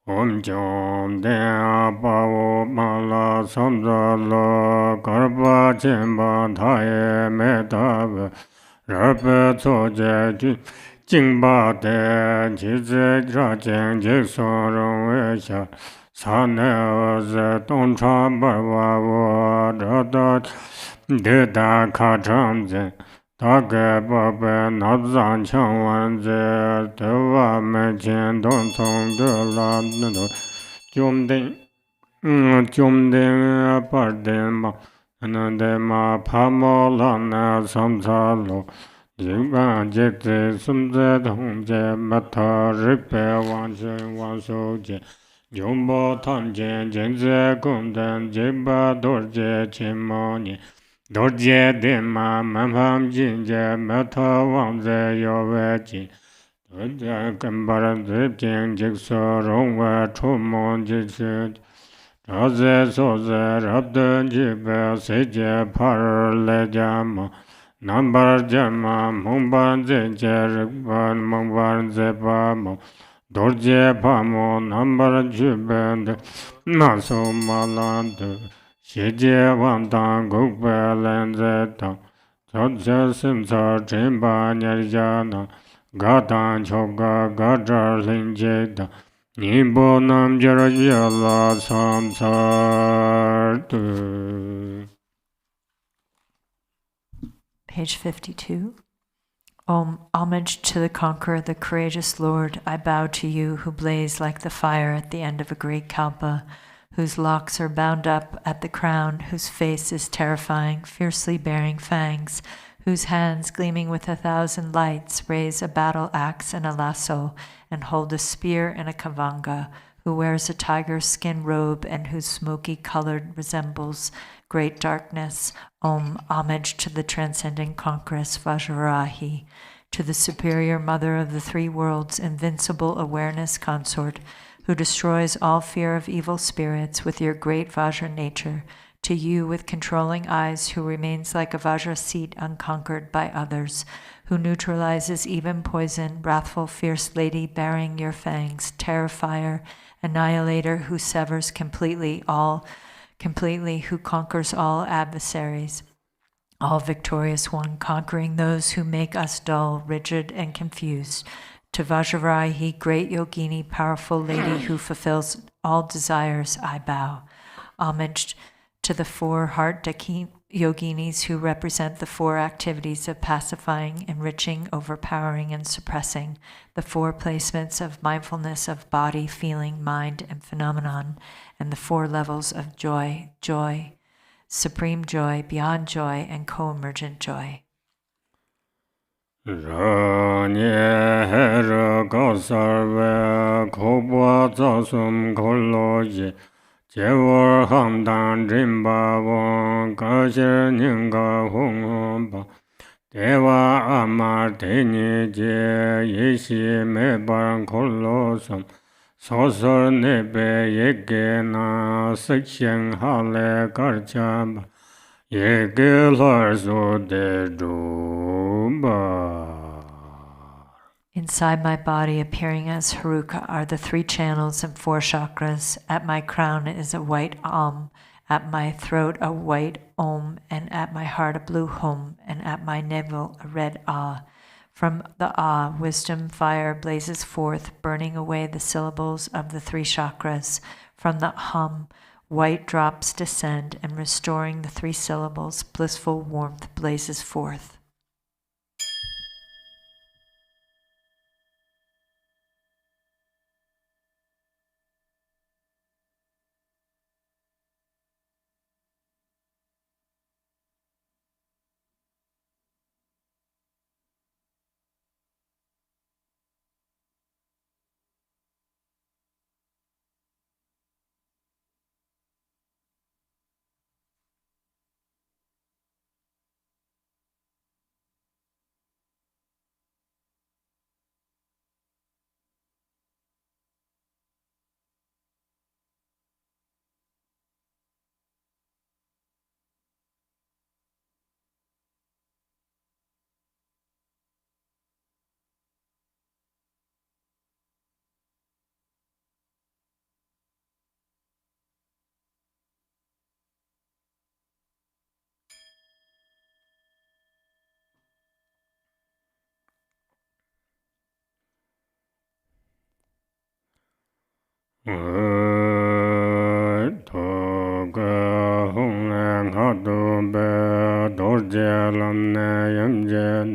Om Jom Dea Pavo Mala Samdala Karpa Chimba Thaye Metav Rapa Tsoje Jingba De Jize Rajeng Jikson Rongwesha Sane Oze Tongcha Barwa Rada Deda Kachamze Tage Babe Nabzan Changwanze Dewa Mechen Don Song De Lan Jomding Pardin Ma Anandema Pamolana Samsalo Jigba Jete Sumze Dongje Mata Ripe Wanchen Wansoje Jumbo Tamje Jenze Kundan Jigba Dorje Chimoni Dorje Dima Mamham Jinje Mata Wanze Yovechi Dorje Kambara Dripjing Jigso Rongwa Chumon Jitsu Raze Soze Rabdan Jibe Seje Par Lejama Nambar Jama Mumban Zeje Rikban Mumban Zepamo Dorje Pamo Nambar Jibend Naso Malanda Shije Wantan Gukbe Lenzeta Jodje Simsa Jimba Nyarjana Gatan Choga Gajar Linjeda Nimbo Nam Jarajala Samsartu. Page 52. Homage to the conqueror, the courageous Lord. I bow to you who blaze like the fire at the end of a great kalpa, whose locks are bound up at the crown, whose face is terrifying, fiercely bearing fangs, whose hands, gleaming with 1,000 lights, raise a battle axe and a lasso, and hold a spear and a kavanga, who wears a tiger skin robe and whose smoky color resembles great darkness. Homage to the transcendent conqueress Vajrahi, to the superior mother of the three worlds, invincible awareness consort, who destroys all fear of evil spirits with your great Vajra nature, to you with controlling eyes who remains like a Vajra seat unconquered by others, who neutralizes even poison, wrathful fierce lady bearing your fangs, terrifier, annihilator who severs completely, who conquers all adversaries, all victorious one, conquering those who make us dull, rigid, and confused. To Vajrahi, great yogini, powerful lady who fulfills all desires, I bow. Homage to the 4 heart yoginis who represent the 4 activities of pacifying, enriching, overpowering, and suppressing, the 4 placements of mindfulness of body, feeling, mind, and phenomenon, and the 4 levels of joy, supreme joy, beyond joy, and co-emergent joy. Jewar hamdan rimba wong kasher nyinga hong ba Dewa amar teni je yeshi me bar kolosam Sosor nebe yege na sekshen hale karchaba Yege larso de rumba. Inside my body, appearing as Haruka, are the 3 channels and 4 chakras. At my crown is a white at my throat a white Om, and at my heart a blue Hum, and at my navel a red Ah. From the Ah, wisdom fire blazes forth, burning away the syllables of the 3 chakras. From the Hum, white drops descend, and restoring the 3 syllables, blissful warmth blazes forth. Toga hong hado be dorje lamne yamjen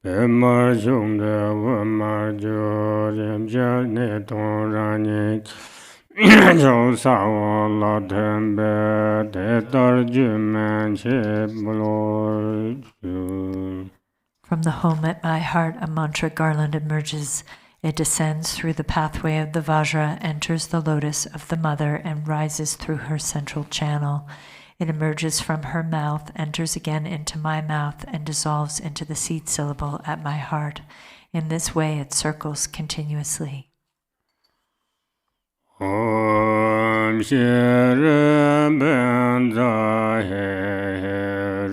be mar jung de wa mar jo yamjen ne ton rani jo sa wa la them be de dar ju man che blo ju. From the home at my heart, a mantra garland emerges. It descends through the pathway of the Vajra, enters the lotus of the mother, and rises through her central channel. It emerges from her mouth, enters again into my mouth, and dissolves into the seed syllable at my heart. In this way, it circles continuously. Om Shri Benza He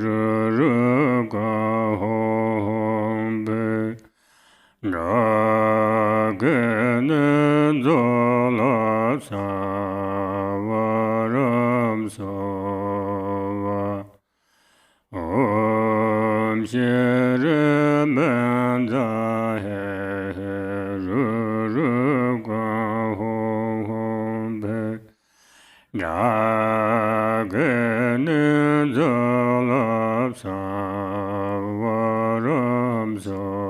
Ru Ru Ga Hom Be Dragen Zola Sa Varam Sova Om Shri Benza He Ru Ru Ga Hom Be Dragen Zola Sa Varam Sova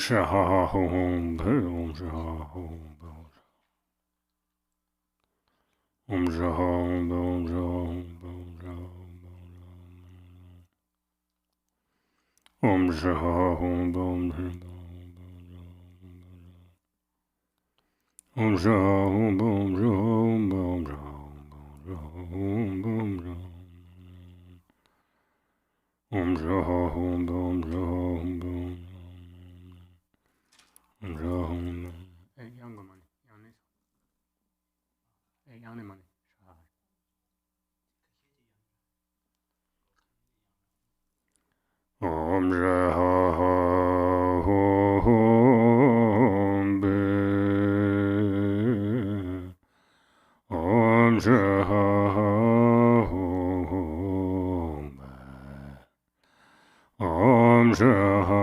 Shaha Hum Om Shaha Hum Om Shaha Om Shaha Om Shaha Hum Om Shaha Hum Om Shaha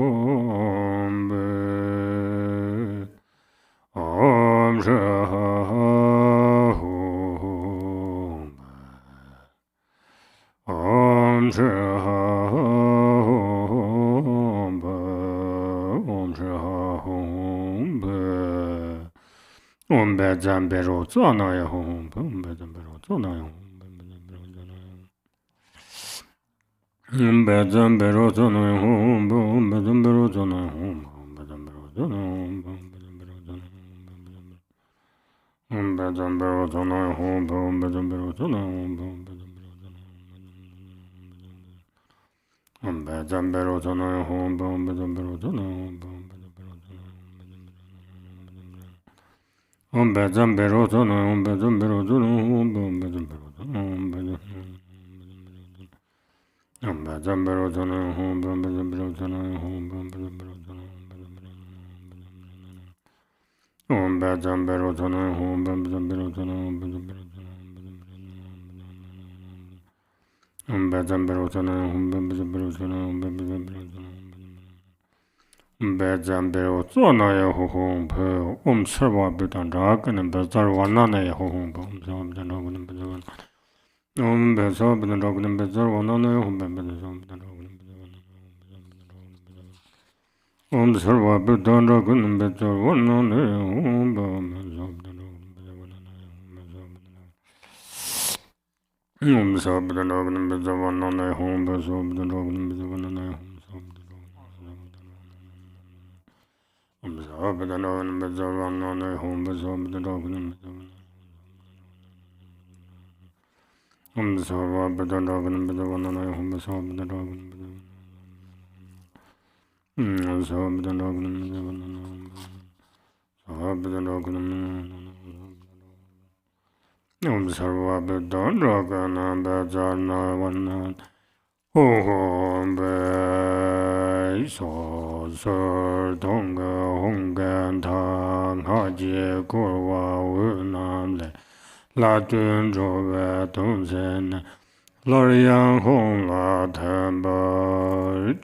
Hum Om Zambero Zonaya Home, Zambero Zonaya Home, Zambero Zonaya Home, Zambero Zonaya Home, Zambero Zonaya Home, Zambero Zonaya Home, Zambero Zonaya Home, Zambero Zonaya Home, Zambero Zonaya Home, Om Zambero Zono, Om Zambero Zono, Om Zambero Zono, Om Zambero Zono, Om Zambero Zono, Om Zambero Zono, Om Zambero Zono, Om Zambero Zono, Om Zambero Zono, Zambero Zonaya Home, Om Serva Butandrag, and Bezarwana Home, Om Bezar Butandrag and Bezarwana Home, Om Serva Butandrag and Bezarwana Home, Om Sabdanag and Bezarwana Home, Bezarwana Home. Om Sabdanag and Bezarwana Home, Bezarwana Om Sabdanag and Bezarwana Home, Sabdanag Om Sabdanag and Bezarwana Om So Sir Tonga Hongan Tang Haji Kurwa Unamle Latun Jove Tenzin Lorian Hong La Temba.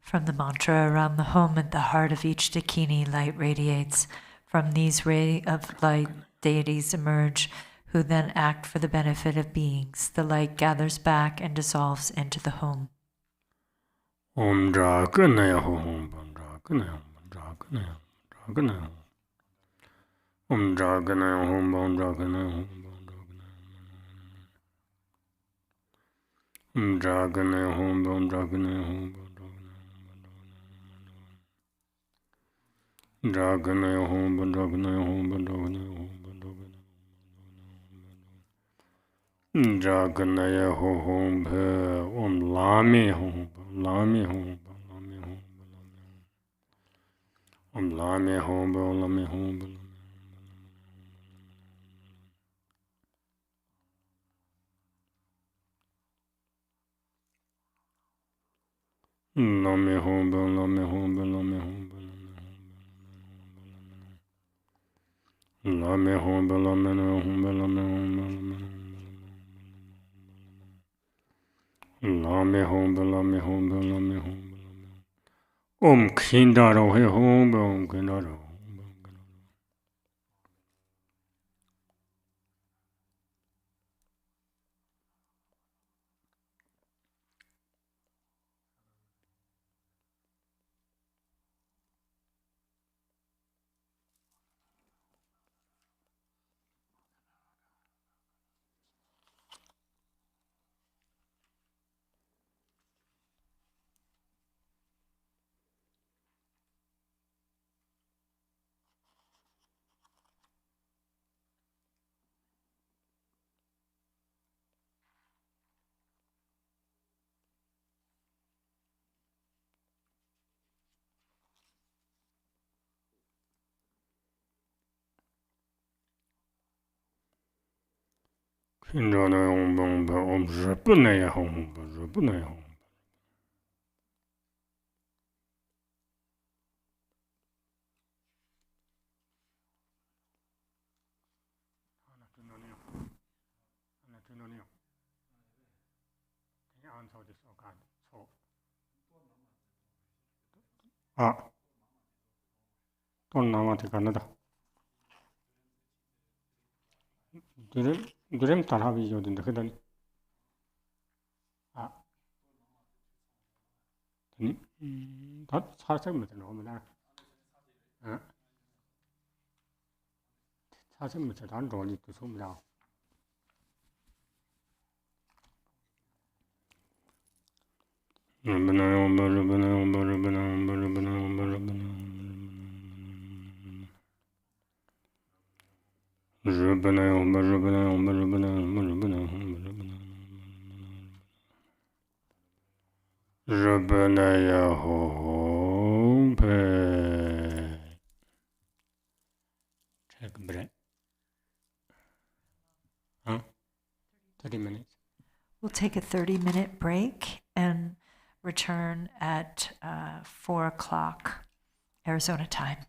From the mantra around the home at the heart of each dakini, light radiates. From these ray of light, deities emerge, who then act for the benefit of beings. The light gathers back and dissolves into the home. Om Draganaya Home, Draganaya, Draganaya, Draganaya. Om Draganaya Home, Draganaya Home, Draganaya Home, Draganaya Home, Draganaya Home, Draganaya Home, Draganaya Home. Draganaya Home, Om Lami Home, Lami Home, Lami Home, Om Lami Home, Lami Home. Lame home, lame home, lame home, lame home, lame home, lame home, lame home. Kindaro he home, kindaro. Kindaro home, Drupon home, Drupon home. Answer this organ. So, don't know what Canada. Dream Taravi, you didn't hit that's hard to know. 사실 안 돌리고 소리야. Take a break. 30 minutes. We'll take a 30-minute break and return at 4 o'clock Arizona time.